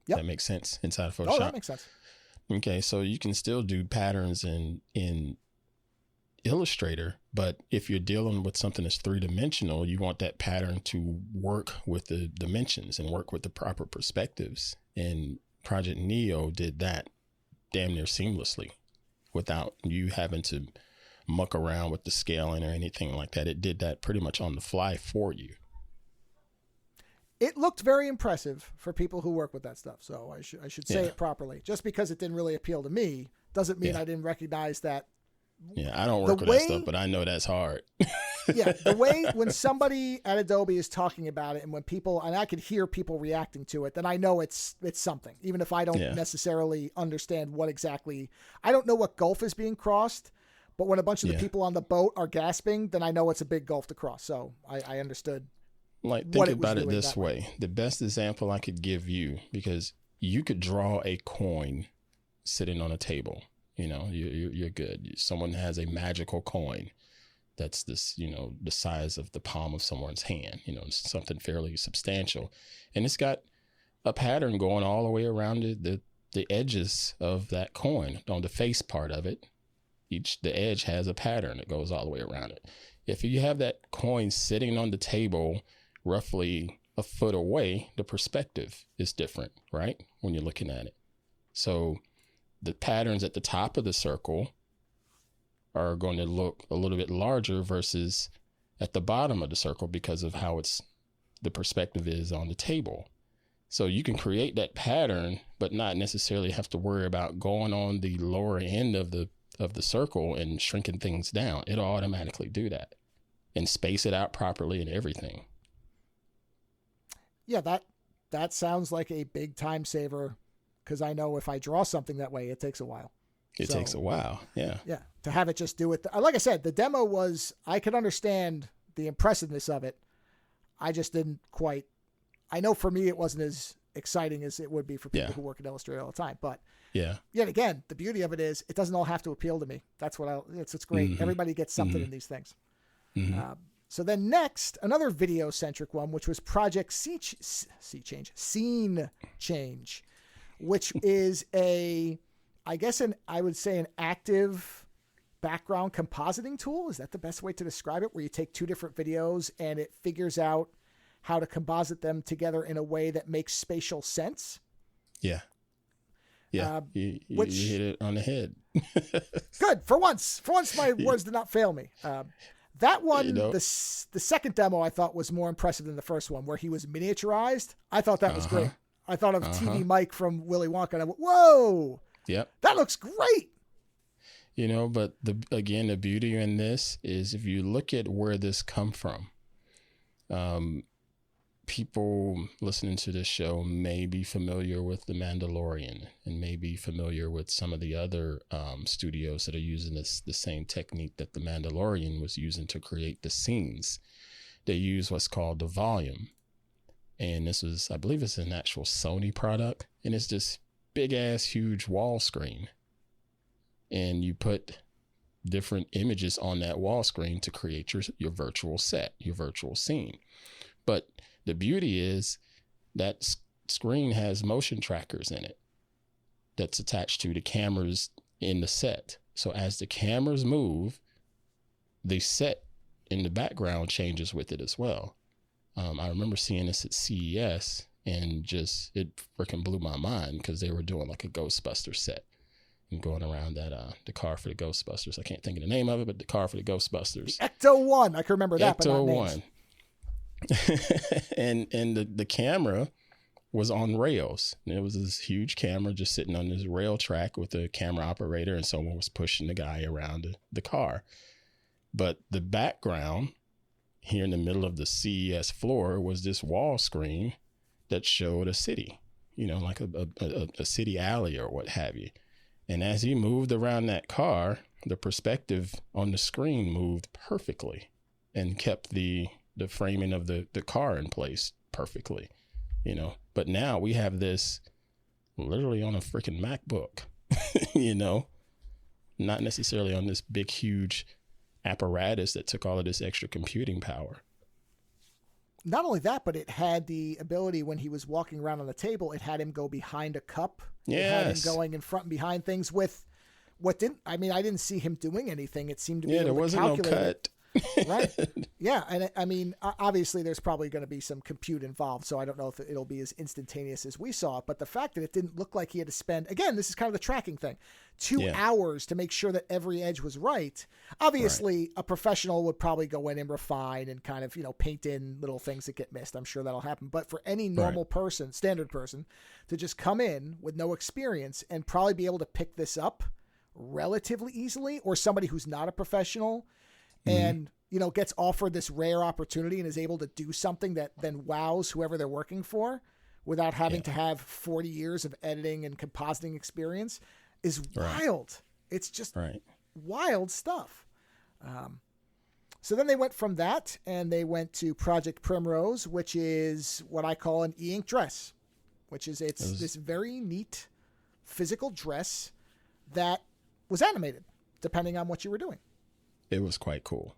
Yep. That makes sense inside of Photoshop. Oh, that makes sense. Okay, so you can still do patterns in Illustrator, but if you're dealing with something that's three-dimensional, you want that pattern to work with the dimensions and work with the proper perspectives. And Project Neo did that damn near seamlessly without you having to muck around with the scaling or anything like that. It did that pretty much on the fly for you. It looked very impressive for people who work with that stuff. So I should say it properly. Just because it didn't really appeal to me doesn't mean I didn't recognize that. Yeah, I don't work with that stuff, but I know that's hard. Yeah, the way when somebody at Adobe is talking about it, and when people, and I could hear people reacting to it, then I know it's something. Even if I don't necessarily understand what exactly, I don't know what gulf is being crossed, but when a bunch of the people on the boat are gasping, then I know it's a big gulf to cross. So I understood. Like, think about it this way. The best example I could give you, because you could draw a coin sitting on a table. You're good. Someone has a magical coin that's this, the size of the palm of someone's hand, something fairly substantial. And it's got a pattern going all the way around the edges of that coin. On the face part of it, the edge has a pattern that goes all the way around it. If you have that coin sitting on the table roughly a foot away, the perspective is different, right? When you're looking at it. So the patterns at the top of the circle are going to look a little bit larger versus at the bottom of the circle because of how the perspective is on the table. So you can create that pattern, but not necessarily have to worry about going on the lower end of the circle and shrinking things down. It'll automatically do that and space it out properly and everything. Yeah, that sounds like a big time saver. Because I know if I draw something that way, it takes a while. It takes a while, yeah. Yeah, to have it just do it. Like I said, the demo was, I could understand the impressiveness of it. I just didn't quite, I know for me it wasn't as exciting as it would be for people who work in Illustrator all the time. But yet again, the beauty of it is it doesn't all have to appeal to me. That's what it's great. Mm-hmm. Everybody gets something in these things. Mm-hmm. So then next, another video-centric one, which was Project Scene Change, which is I would say an active background compositing tool. Is that the best way to describe it? Where you take two different videos and it figures out how to composite them together in a way that makes spatial sense. Yeah. Yeah. You hit it on the head. Good. For once my words did not fail me. That one, the second demo I thought was more impressive than the first one, where he was miniaturized. I thought that was great. I thought of TV Mike from Willy Wonka, and I went, whoa, that looks great. But the beauty in this is if you look at where this come from, people listening to this show may be familiar with The Mandalorian and may be familiar with some of the other studios that are using the same technique that The Mandalorian was using to create the scenes. They use what's called the volume. And this is, I believe it's an actual Sony product. And it's this big ass, huge wall screen. And you put different images on that wall screen to create your virtual set, your virtual scene. But the beauty is that screen has motion trackers in it that's attached to the cameras in the set. So as the cameras move, the set and the background changes with it as well. I remember seeing this at CES, and just it freaking blew my mind because they were doing like a Ghostbuster set and going around that the car for the Ghostbusters. I can't think of the name of it, but the car for the Ghostbusters. Ecto One. I can remember that, but not Ecto names. One. and the camera was on rails. And it was this huge camera just sitting on this rail track with a camera operator, and someone was pushing the guy around the car. But the background here in the middle of the CES floor was this wall screen that showed a city, you know, like a city alley or what have you. And as he moved around that car, the perspective on the screen moved perfectly and kept the framing of the car in place perfectly, you know. But now we have this literally on a freaking MacBook, you know, not necessarily on this big, huge apparatus that took all of this extra computing power. Not only that, but it had the ability when he was walking around on the table, it had him go behind a cup. Yes. It had him going in front and behind things with what didn't, I mean, I didn't see him doing anything. It seemed to be able there to wasn't no calculate cut. Right. Yeah. And I mean, obviously there's probably going to be some compute involved. So I don't know if it'll be as instantaneous as we saw it, but the fact that it didn't look like he had to spend, again, this is kind of the tracking thing, 2 hours to make sure that every edge was right. Obviously a professional would probably go in and refine and kind of, you know, paint in little things that get missed. I'm sure that'll happen. But for any normal person, standard person to just come in with no experience and probably be able to pick this up relatively easily, or somebody who's not a professional and, you know, gets offered this rare opportunity and is able to do something that then wows whoever they're working for without having to have 40 years of editing and compositing experience is wild. It's just wild stuff. So then they went from that and they went to Project Primrose, which is what I call an e-ink dress, which is this very neat physical dress that was animated depending on what you were doing. It was quite cool.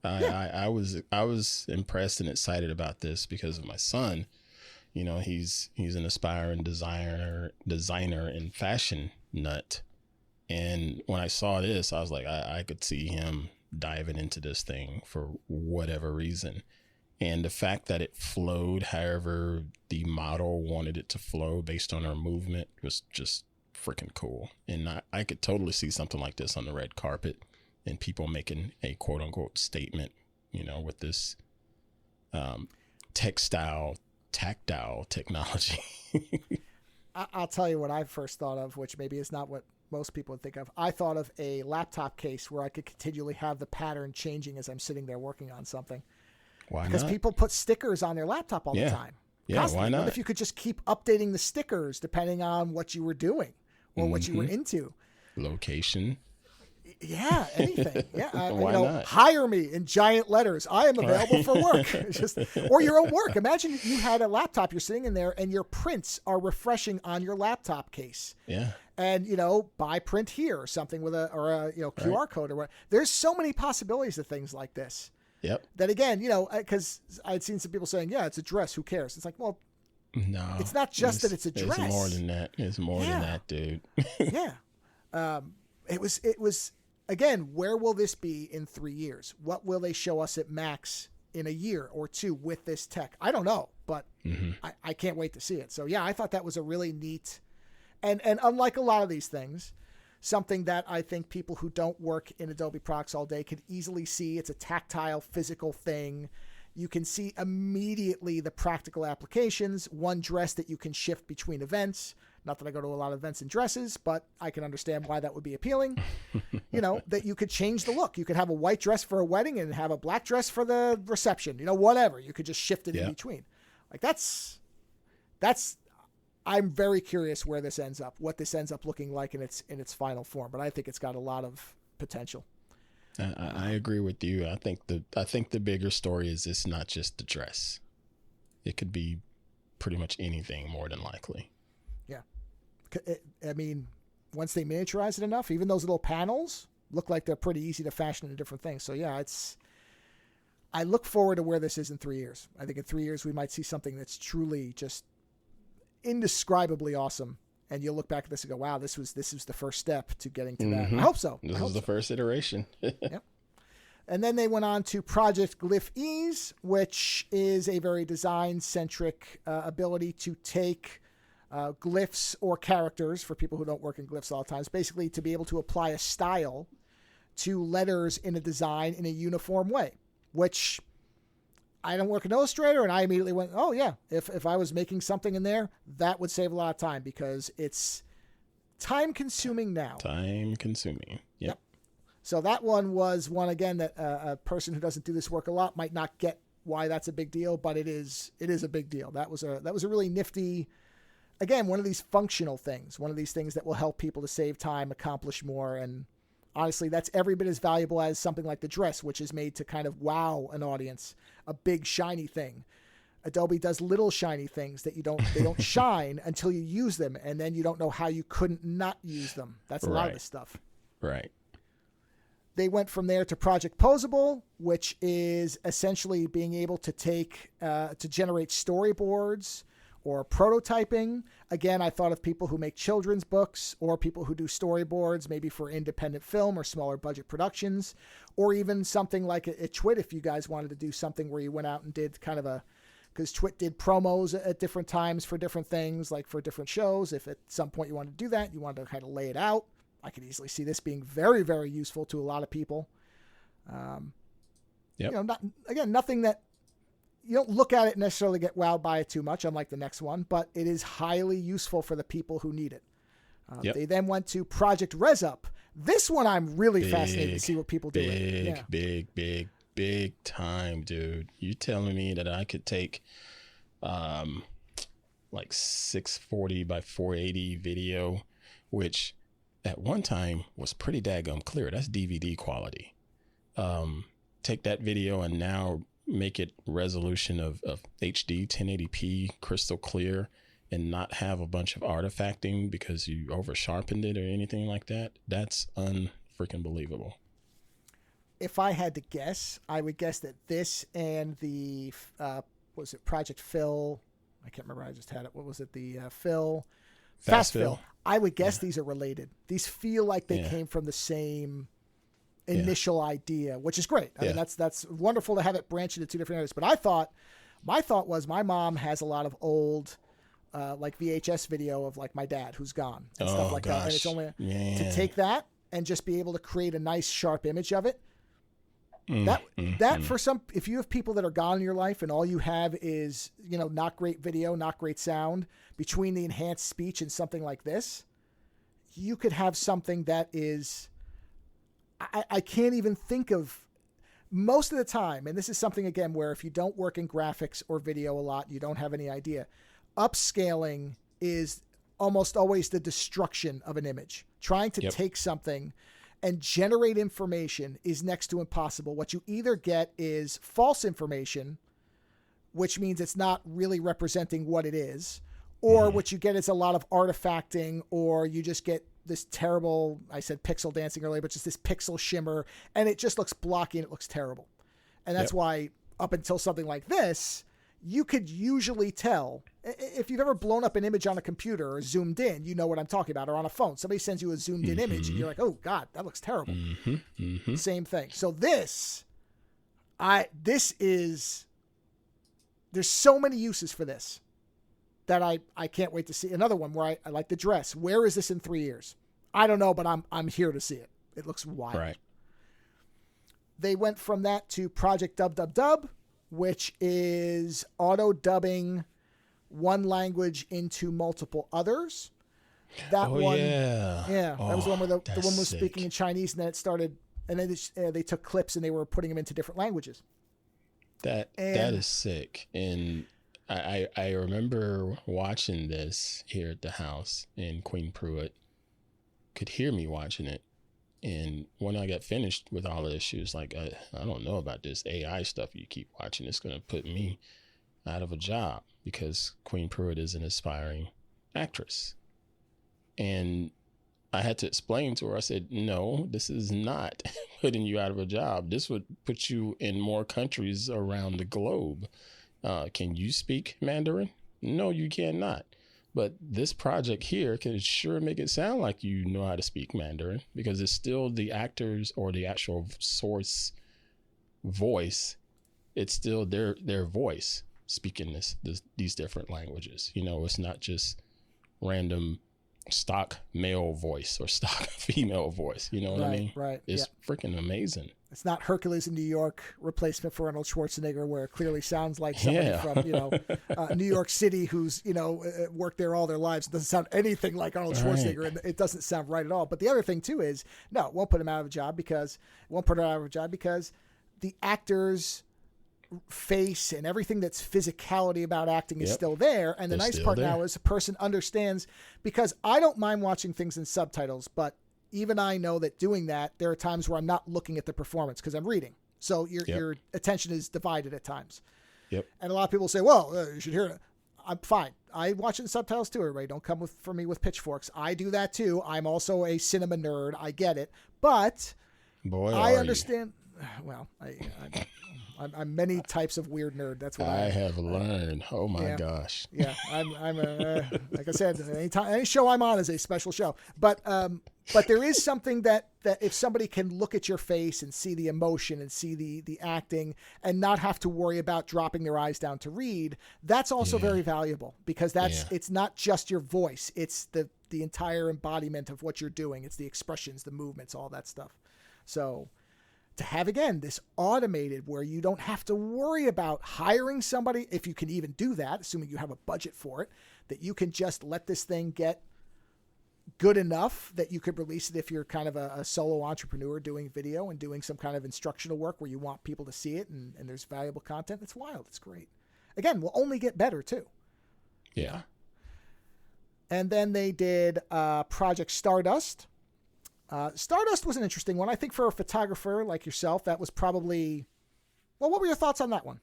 I was impressed and excited about this because of my son. You know, he's an aspiring designer and fashion nut. And when I saw this, I was like, I could see him diving into this thing for whatever reason. And the fact that it flowed however the model wanted it to flow based on her movement was just freaking cool. And I could totally see something like this on the red carpet and people making a quote unquote statement, you know, with this tactile technology. I'll tell you what I first thought of, which maybe is not what most people would think of. I thought of a laptop case where I could continually have the pattern changing as I'm sitting there working on something. Why because not? People put stickers on their laptop all the time. Yeah, constantly. why not? What if you could just keep updating the stickers depending on what you were doing or what you were into? Location. Yeah, anything. Yeah, Why not? Hire me in giant letters. I am available for work. Or your own work. Imagine you had a laptop, you're sitting in there, and your prints are refreshing on your laptop case. Yeah. And buy print here or something with a QR code or what. There's so many possibilities of things like this. Yep. That again, because I'd seen some people saying, "Yeah, it's a dress. Who cares?" It's like, well, no, it's not just that it's a dress. It's more than that. It's more than that, dude. Yeah. It was. Again, where will this be in 3 years? What will they show us at Max in a year or two with this tech? I don't know, but I can't wait to see it. So, yeah, I thought that was a really neat and unlike a lot of these things, something that I think people who don't work in Adobe products all day could easily see. It's a tactile, physical thing. You can see immediately the practical applications, one dress that you can shift between events. Not that I go to a lot of events in dresses, but I can understand why that would be appealing. That you could change the look. You could have a white dress for a wedding and have a black dress for the reception, whatever. You could just shift it in between. Like that's, I'm very curious where this ends up, what this ends up looking like in its final form, but I think it's got a lot of potential. I agree with you. I think the bigger story is it's not just the dress. It could be pretty much anything more than likely. Yeah. I mean, once they miniaturize it enough, even those little panels look like they're pretty easy to fashion into different things. So yeah, I look forward to where this is in 3 years. I think in 3 years we might see something that's truly just indescribably awesome. And you'll look back at this and go, wow, this was the first step to getting to that. I hope so. This was the first iteration. Yep. And then they went on to Project Glyph Ease, which is a very design-centric ability to take glyphs or characters, for people who don't work in glyphs all the times, basically to be able to apply a style to letters in a design in a uniform way, which I don't work in Illustrator, and I immediately went, oh yeah, if I was making something in there, that would save a lot of time, because it's time-consuming now. Time-consuming, yep. So that one was one, again, that a person who doesn't do this work a lot might not get why that's a big deal, but it is a big deal. That was a really nifty, again, one of these functional things, one of these things that will help people to save time, accomplish more, and honestly, that's every bit as valuable as something like the dress, which is made to kind of wow an audience, a big shiny thing. Adobe does little shiny things that they don't shine until you use them, and then you don't know how you couldn't not use them. That's a lot of this stuff. Right. They went from there to Project Posable, which is essentially being able to to generate storyboards or prototyping. Again, I thought of people who make children's books, or people who do storyboards, maybe for independent film or smaller budget productions, or even something like a Twit, if you guys wanted to do something where you went out and did kind of because Twit did promos at different times for different things, like for different shows. If at some point you wanted to do that, you wanted to kind of lay it out, I could easily see this being very, very useful to a lot of people. Nothing that you don't look at it necessarily get wowed by it too much, unlike the next one, but it is highly useful for the people who need it. They then went to Project ResUp. This one I'm really fascinated to see what people do. Big time, dude. You telling me that I could take like 640 by 480 video, which at one time was pretty daggum clear. That's DVD quality. Take that video and now make it resolution of HD 1080p crystal clear, and not have a bunch of artifacting because you over sharpened it or anything like that. That's unfreaking believable. If I had to guess, I would guess that this and the was it Project Fill? I can't remember. I just had it. What was it? The Fast Fill. I would guess these are related. These feel like they came from the same initial idea, which is great. I mean, that's wonderful to have it branch into two different areas. But my thought was my mom has a lot of old like VHS video of like my dad who's gone and stuff like that. And it's only to take that and just be able to create a nice sharp image of it. For some, if you have people that are gone in your life and all you have is, not great video, not great sound, between the enhanced speech and something like this, you could have something that is, I can't even think of most of the time. And this is something, again, where if you don't work in graphics or video a lot, you don't have any idea. Upscaling is almost always the destruction of an image. Trying to take something and generate information is next to impossible. What you either get is false information, which means it's not really representing what it is, or what you get is a lot of artifacting, or you just get this terrible, I said pixel dancing earlier, but just this pixel shimmer, and it just looks blocky and it looks terrible. And that's why up until something like this, you could usually tell. If you've ever blown up an image on a computer or zoomed in, you know what I'm talking about, or on a phone. Somebody sends you a zoomed in image and you're like, oh God, that looks terrible. Same thing. So there's so many uses for this that I can't wait to see. Another one where I like the dress. Where is this in 3 years? I don't know, but I'm here to see it. It looks wild. Right. They went from that to Project Dub, which is auto dubbing one language into multiple others. That that was the one where the woman was speaking in Chinese, and then it started, and then they took clips and they were putting them into different languages. That is sick. And I remember watching this here at the house, and Queen Pruitt could hear me watching it. And when I got finished with all of this, she was like, I don't know about this AI stuff you keep watching. It's going to put me out of a job, because Queen Pruitt is an aspiring actress. And I had to explain to her, I said, no, this is not putting you out of a job. This would put you in more countries around the globe. Can you speak Mandarin? No, you cannot. But this project here can sure make it sound like you know how to speak Mandarin, because it's still the actors or the actual source voice, it's still their voice speaking these different languages. You know, it's not just random stock male voice or stock female voice. You know what I mean? Right. It's freaking amazing. It's not Hercules in New York replacement for Arnold Schwarzenegger, where it clearly sounds like somebody from, New York City who's, worked there all their lives. It doesn't sound anything like Arnold Schwarzenegger, and it doesn't sound right at all. But the other thing too is, no, it won't put him out of a job because the actor's face and everything that's physicality about acting is still there. And the nice part now is a person understands, because I don't mind watching things in subtitles, but even I know that doing that, there are times where I'm not looking at the performance because I'm reading. So your attention is divided at times. Yep. And a lot of people say, well, you should hear it. I'm fine. I watch it in subtitles too, everybody. Don't come for me with pitchforks. I do that too. I'm also a cinema nerd. I get it. But I understand. Well, I'm many types of weird nerd. That's what I have learned. Oh my gosh. Yeah, I'm like I said, any show I'm on is a special show. But there is something that if somebody can look at your face and see the emotion and see the acting and not have to worry about dropping their eyes down to read, that's also very valuable, because it's not just your voice. It's the entire embodiment of what you're doing. It's the expressions, the movements, all that stuff. So to have, again, this automated where you don't have to worry about hiring somebody, if you can even do that, assuming you have a budget for it, that you can just let this thing get good enough that you could release it if you're kind of a solo entrepreneur doing video and doing some kind of instructional work where you want people to see it and there's valuable content. It's wild. It's great. Again, we'll only get better too. Yeah. And then they did Project Stardust. Stardust was an interesting one. I think for a photographer like yourself, that was probably, well, what were your thoughts on that one?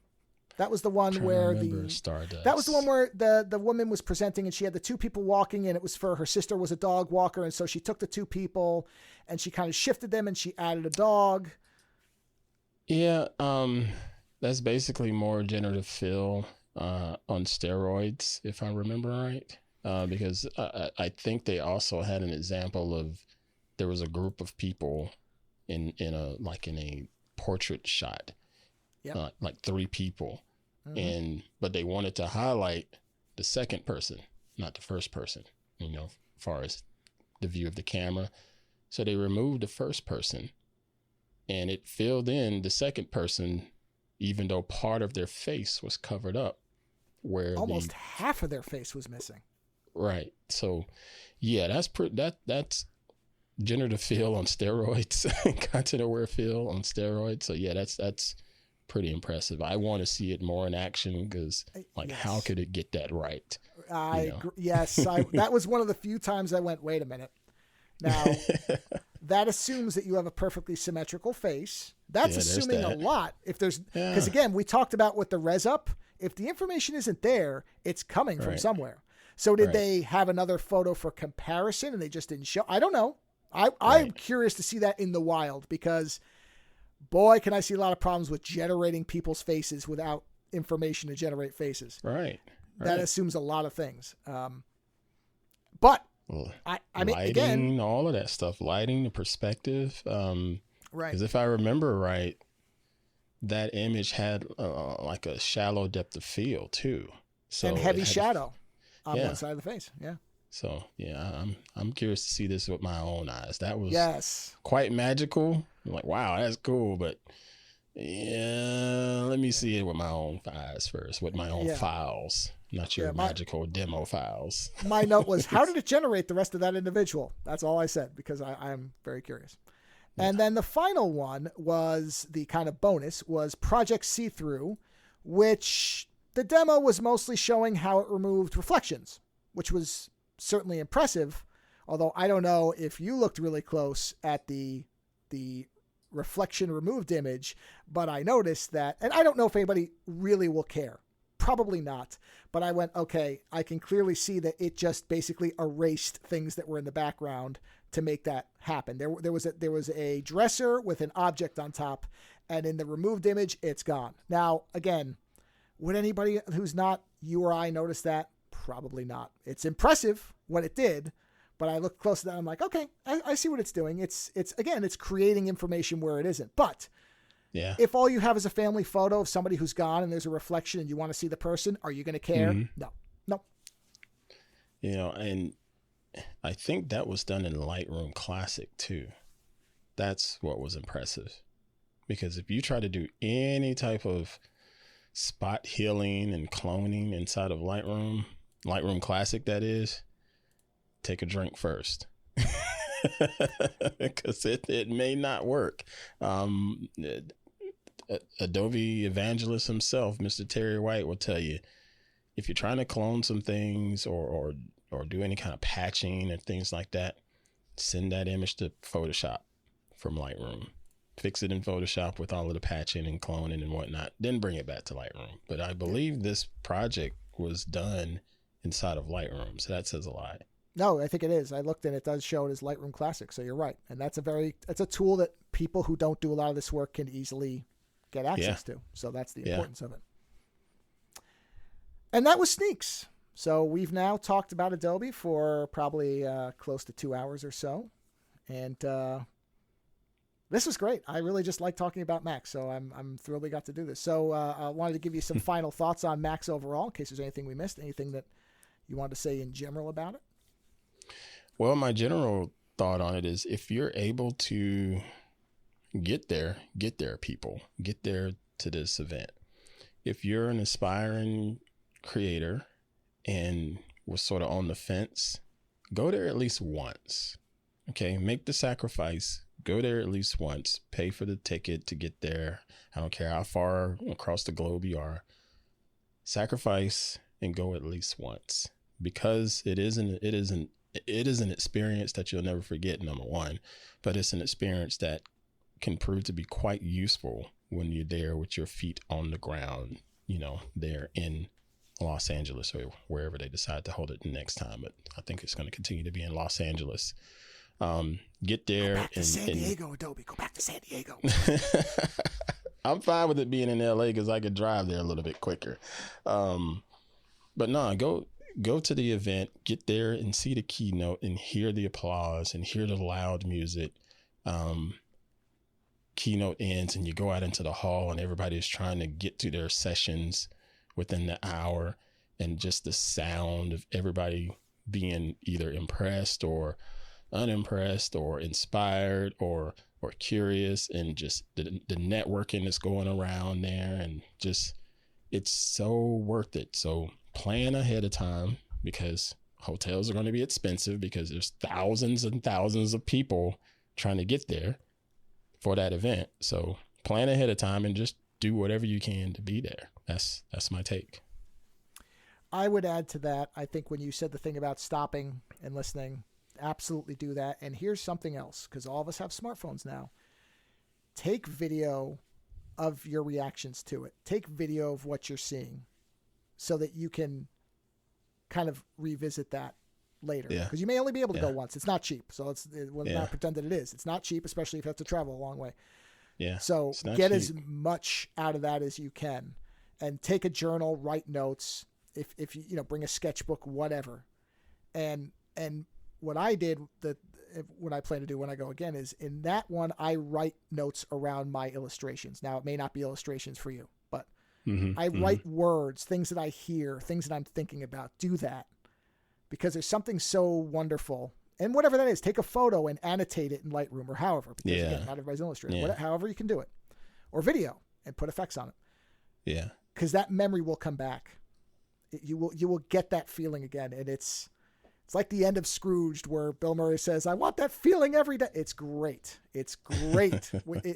That was the one where the woman was presenting and she had the two people walking, and it was for her sister was a dog walker. And so she took the two people and she kind of shifted them and she added a dog. Yeah. That's basically more generative fill, on steroids, if I remember right. Because I think they also had an example of, there was a group of people in a portrait shot, like three people, but they wanted to highlight the second person, not the first person, as far as the view of the camera. So they removed the first person and it filled in the second person, even though part of their face was covered up, where almost half of their face was missing. Right. So yeah, that's generative fill on steroids, content aware fill on steroids. So yeah, that's pretty impressive. I want to see it more in action, because how could it get that right? Yes, that was one of the few times I went, wait a minute. Now that assumes that you have a perfectly symmetrical face. That's assuming a lot. If there's, because again, we talked about with the res up, if the information isn't there, it's coming from somewhere. So did they have another photo for comparison and they just didn't show? I don't know. I'm curious to see that in the wild, because boy, can I see a lot of problems with generating people's faces without information to generate faces. Right. That assumes a lot of things. But I mean, lighting, again, all of that stuff, lighting, the perspective. Right. Because if I remember right, that image had like a shallow depth of field too. So and heavy shadow on one side of the face. Yeah. So yeah, I'm curious to see this with my own eyes. That was quite magical. I'm like, wow, that's cool, but let me see it with my own eyes first, with my own files, not your magical demo files. My note was, how did it generate the rest of that individual? That's all I said, because I'm very curious. Yeah. And then the final one was the kind of bonus was Project See-Through, which the demo was mostly showing how it removed reflections, which was certainly impressive, although I don't know if you looked really close at the reflection removed image, but I noticed that, and I don't know if anybody really will care, probably not, but I went, okay, I can clearly see that it just basically erased things that were in the background to make that happen. There was a dresser with an object on top, and in the removed image, it's gone. Now, again, would anybody who's not you or I notice that? Probably not. It's impressive what it did, but I look close to that. I'm like, okay, I see what it's doing. It's again, it's creating information where it isn't. But Yeah. If all you have is a family photo of somebody who's gone and there's a reflection and you want to see the person, are you going to care? Mm-hmm. No. You know, and I think that was done in Lightroom Classic too. That's what was impressive. Because if you try to do any type of spot healing and cloning inside of Lightroom Classic, that is, take a drink first. Because it may not work. Adobe evangelist himself, Mr. Terry White, will tell you, if you're trying to clone some things or do any kind of patching and things like that, send that image to Photoshop from Lightroom. Fix it in Photoshop with all of the patching and cloning and whatnot, then bring it back to Lightroom. But I believe this project was done inside of Lightroom, so that says a lot. No, I think it is. I looked and it does show it as Lightroom Classic, so you're right. And that's a tool that people who don't do a lot of this work can easily get access to. So that's the importance of it. And that was Sneaks. So we've now talked about Adobe for probably close to 2 hours or so. And this was great. I really just like talking about Macs, so I'm thrilled we got to do this. So I wanted to give you some final thoughts on Macs overall, in case there's anything we missed, anything that you wanted to say in general about it. Well, my general thought on it is, if you're able to get there, people. Get there to this event. If you're an aspiring creator and was sort of on the fence, go there at least once. Okay, make the sacrifice. Go there at least once. Pay for the ticket to get there. I don't care how far across the globe you are. Sacrifice and go at least once, because it is an experience that you'll never forget, number one, but it's an experience that can prove to be quite useful when you're there with your feet on the ground, you know, there in Los Angeles or wherever they decide to hold it next time. But I think it's going to continue to be in Los Angeles. Get there. Go back to San Diego, Adobe. Go back to San Diego. I'm fine with it being in LA because I could drive there a little bit quicker. But no, go to the event, get there and see the keynote and hear the applause and hear the loud music. Keynote ends and you go out into the hall and everybody's trying to get to their sessions within the hour, and just the sound of everybody being either impressed or unimpressed or inspired or curious, and just the networking that's going around there, and just, it's so worth it. So plan ahead of time, because hotels are going to be expensive, because there's thousands and thousands of people trying to get there for that event. So plan ahead of time and just do whatever you can to be there. That's my take. I would add to that. I think when you said the thing about stopping and listening, absolutely do that. And here's something else, because all of us have smartphones now. Take video of your reactions to it. Take video of what you're seeing, so that you can kind of revisit that later. Because you may only be able to go once. It's not cheap. So we'll not pretend that it is. It's not cheap, especially if you have to travel a long way. Yeah. So get cheap. As much out of that as you can, and take a journal, write notes. If you bring a sketchbook, whatever. And what I did, what I plan to do when I go again, is in that one, I write notes around my illustrations. Now, it may not be illustrations for you, but I write words, things that I hear, things that I'm thinking about. Do that, because there's something so wonderful. And whatever that is, take a photo and annotate it in Lightroom or however, because again, not everybody's an illustrator. However you can do it, or video and put effects on it. Yeah, because that memory will come back. You will get that feeling again, and it's like the end of Scrooged, where Bill Murray says, "I want that feeling every day." It's great. It's great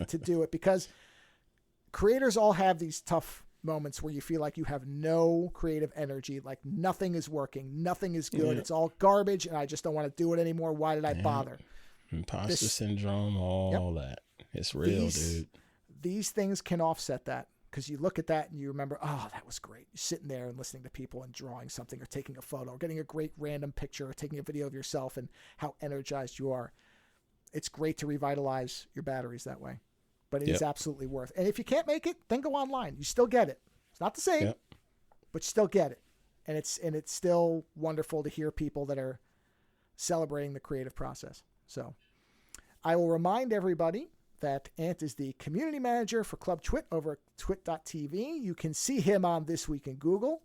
to do it, because creators all have these tough moments where you feel like you have no creative energy, like nothing is working, nothing is good, it's all garbage, and I just don't want to do it anymore. Why did I bother? Imposter syndrome, all that. It's real, dude. These things can offset that, because you look at that and you remember, oh, that was great. You're sitting there and listening to people and drawing something or taking a photo or getting a great random picture or taking a video of yourself and how energized you are. It's great to revitalize your batteries that way. But it is absolutely worth. And if you can't make it, then go online. You still get it. It's not the same, but you still get it. And it's still wonderful to hear people that are celebrating the creative process. So I will remind everybody that Ant is the community manager for Club Twit over at twit.tv. You can see him on This Week in Google.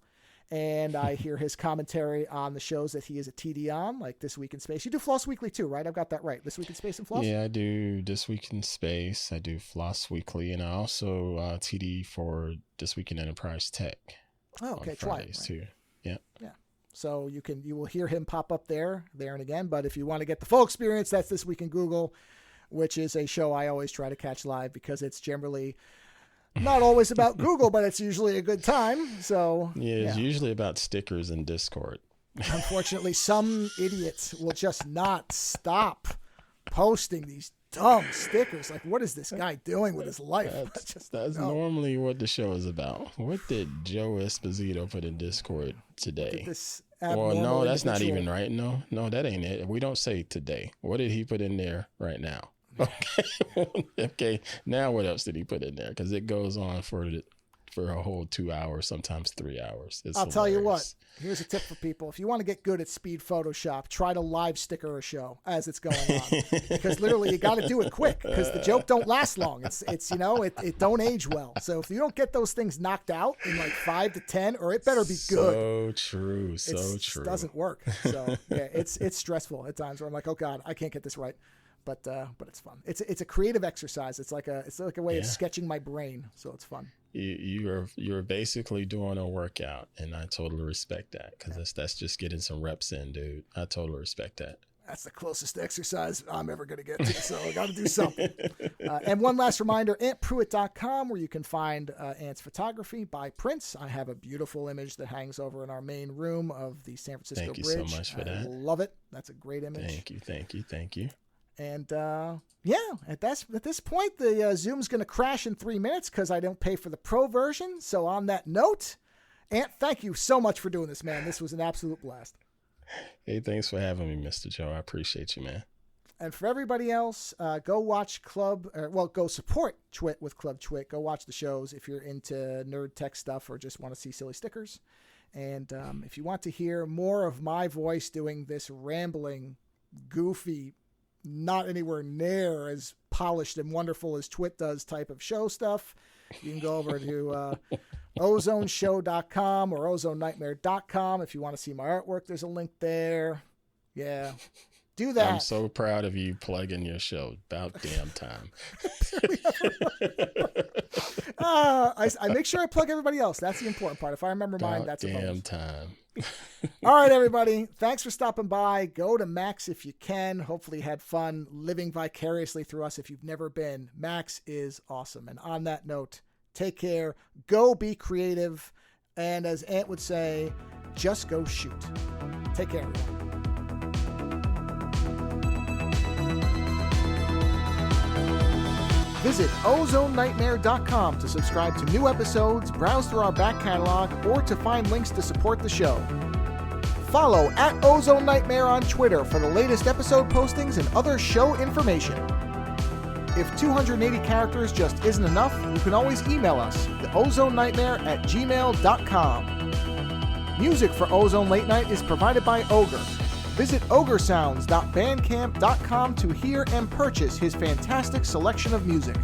And I hear his commentary on the shows that he is a TD on, like This Week in Space. You do Floss Weekly too, right? I've got that right. This Week in Space and Floss? Yeah, I do This Week in Space. I do Floss Weekly, and I also TD for This Week in Enterprise Tech. Oh, okay. On Fridays too. Yeah. Yeah. So you will hear him pop up there and again. But if you want to get the full experience, that's This Week in Google, which is a show I always try to catch live because it's generally not always about Google, but it's usually a good time. So yeah, it's usually about stickers and Discord. Unfortunately, some idiots will just not stop posting these dumb stickers. Like, what is this guy doing with his life? That's normally what the show is about. What did Joe Esposito put in Discord today? Well, no, that's not even right. No, that ain't it. We don't say today. What did he put in there right now? Okay. Okay. Now what else did he put in there? Because it goes on for a whole 2 hours, sometimes 3 hours. I'll tell you what. Here's a tip for people. If you want to get good at speed Photoshop, try to live sticker a show as it's going on. Because literally you got to do it quick because the joke don't last long. It's it don't age well. So if you don't get those things knocked out in like 5 to 10, or it better be good. So true. It doesn't work. So yeah, it's stressful at times where I'm like, oh God, I can't get this right. But it's fun. It's a creative exercise. It's like a way of sketching my brain. So it's fun. You're basically doing a workout, and I totally respect that because that's just getting some reps in, dude. I totally respect that. That's the closest exercise I'm ever going to get to, so I got to do something. And one last reminder, AntPruitt.com, where you can find Ant's photography by prints. I have a beautiful image that hangs over in our main room of the San Francisco Bridge. Thank you so much for that. I love it. That's a great image. Thank you. And at this point, the Zoom's going to crash in 3 minutes because I don't pay for the pro version. So on that note, Ant, thank you so much for doing this, man. This was an absolute blast. Hey, thanks for having me, Mr. Joe. I appreciate you, man. And for everybody else, go support Twit with Club Twit. Go watch the shows if you're into nerd tech stuff or just want to see silly stickers. And if you want to hear more of my voice doing this rambling, goofy, not anywhere near as polished and wonderful as Twit does type of show stuff, you can go over to ozoneshow.com or ozonenightmare.com. If you want to see my artwork, there's a link there. Yeah, do that. I'm so proud of you plugging your show. About damn time. I make sure I plug everybody else. That's the important part. If I remember mine, that's a bonus. Damn time. All right, everybody. Thanks for stopping by. Go to Max if you can. Hopefully you had fun living vicariously through us if you've never been. Max is awesome. And on that note, take care. Go be creative. And as Ant would say, just go shoot. Take care, everyone. Visit OzoneNightmare.com to subscribe to new episodes, browse through our back catalog, or to find links to support the show. Follow @OzoneNightmare on Twitter for the latest episode postings and other show information. If 280 characters just isn't enough, you can always email us, theozonenightmare@gmail.com. Music for Ozone Late Night is provided by Ogre. Visit ogresounds.bandcamp.com to hear and purchase his fantastic selection of music.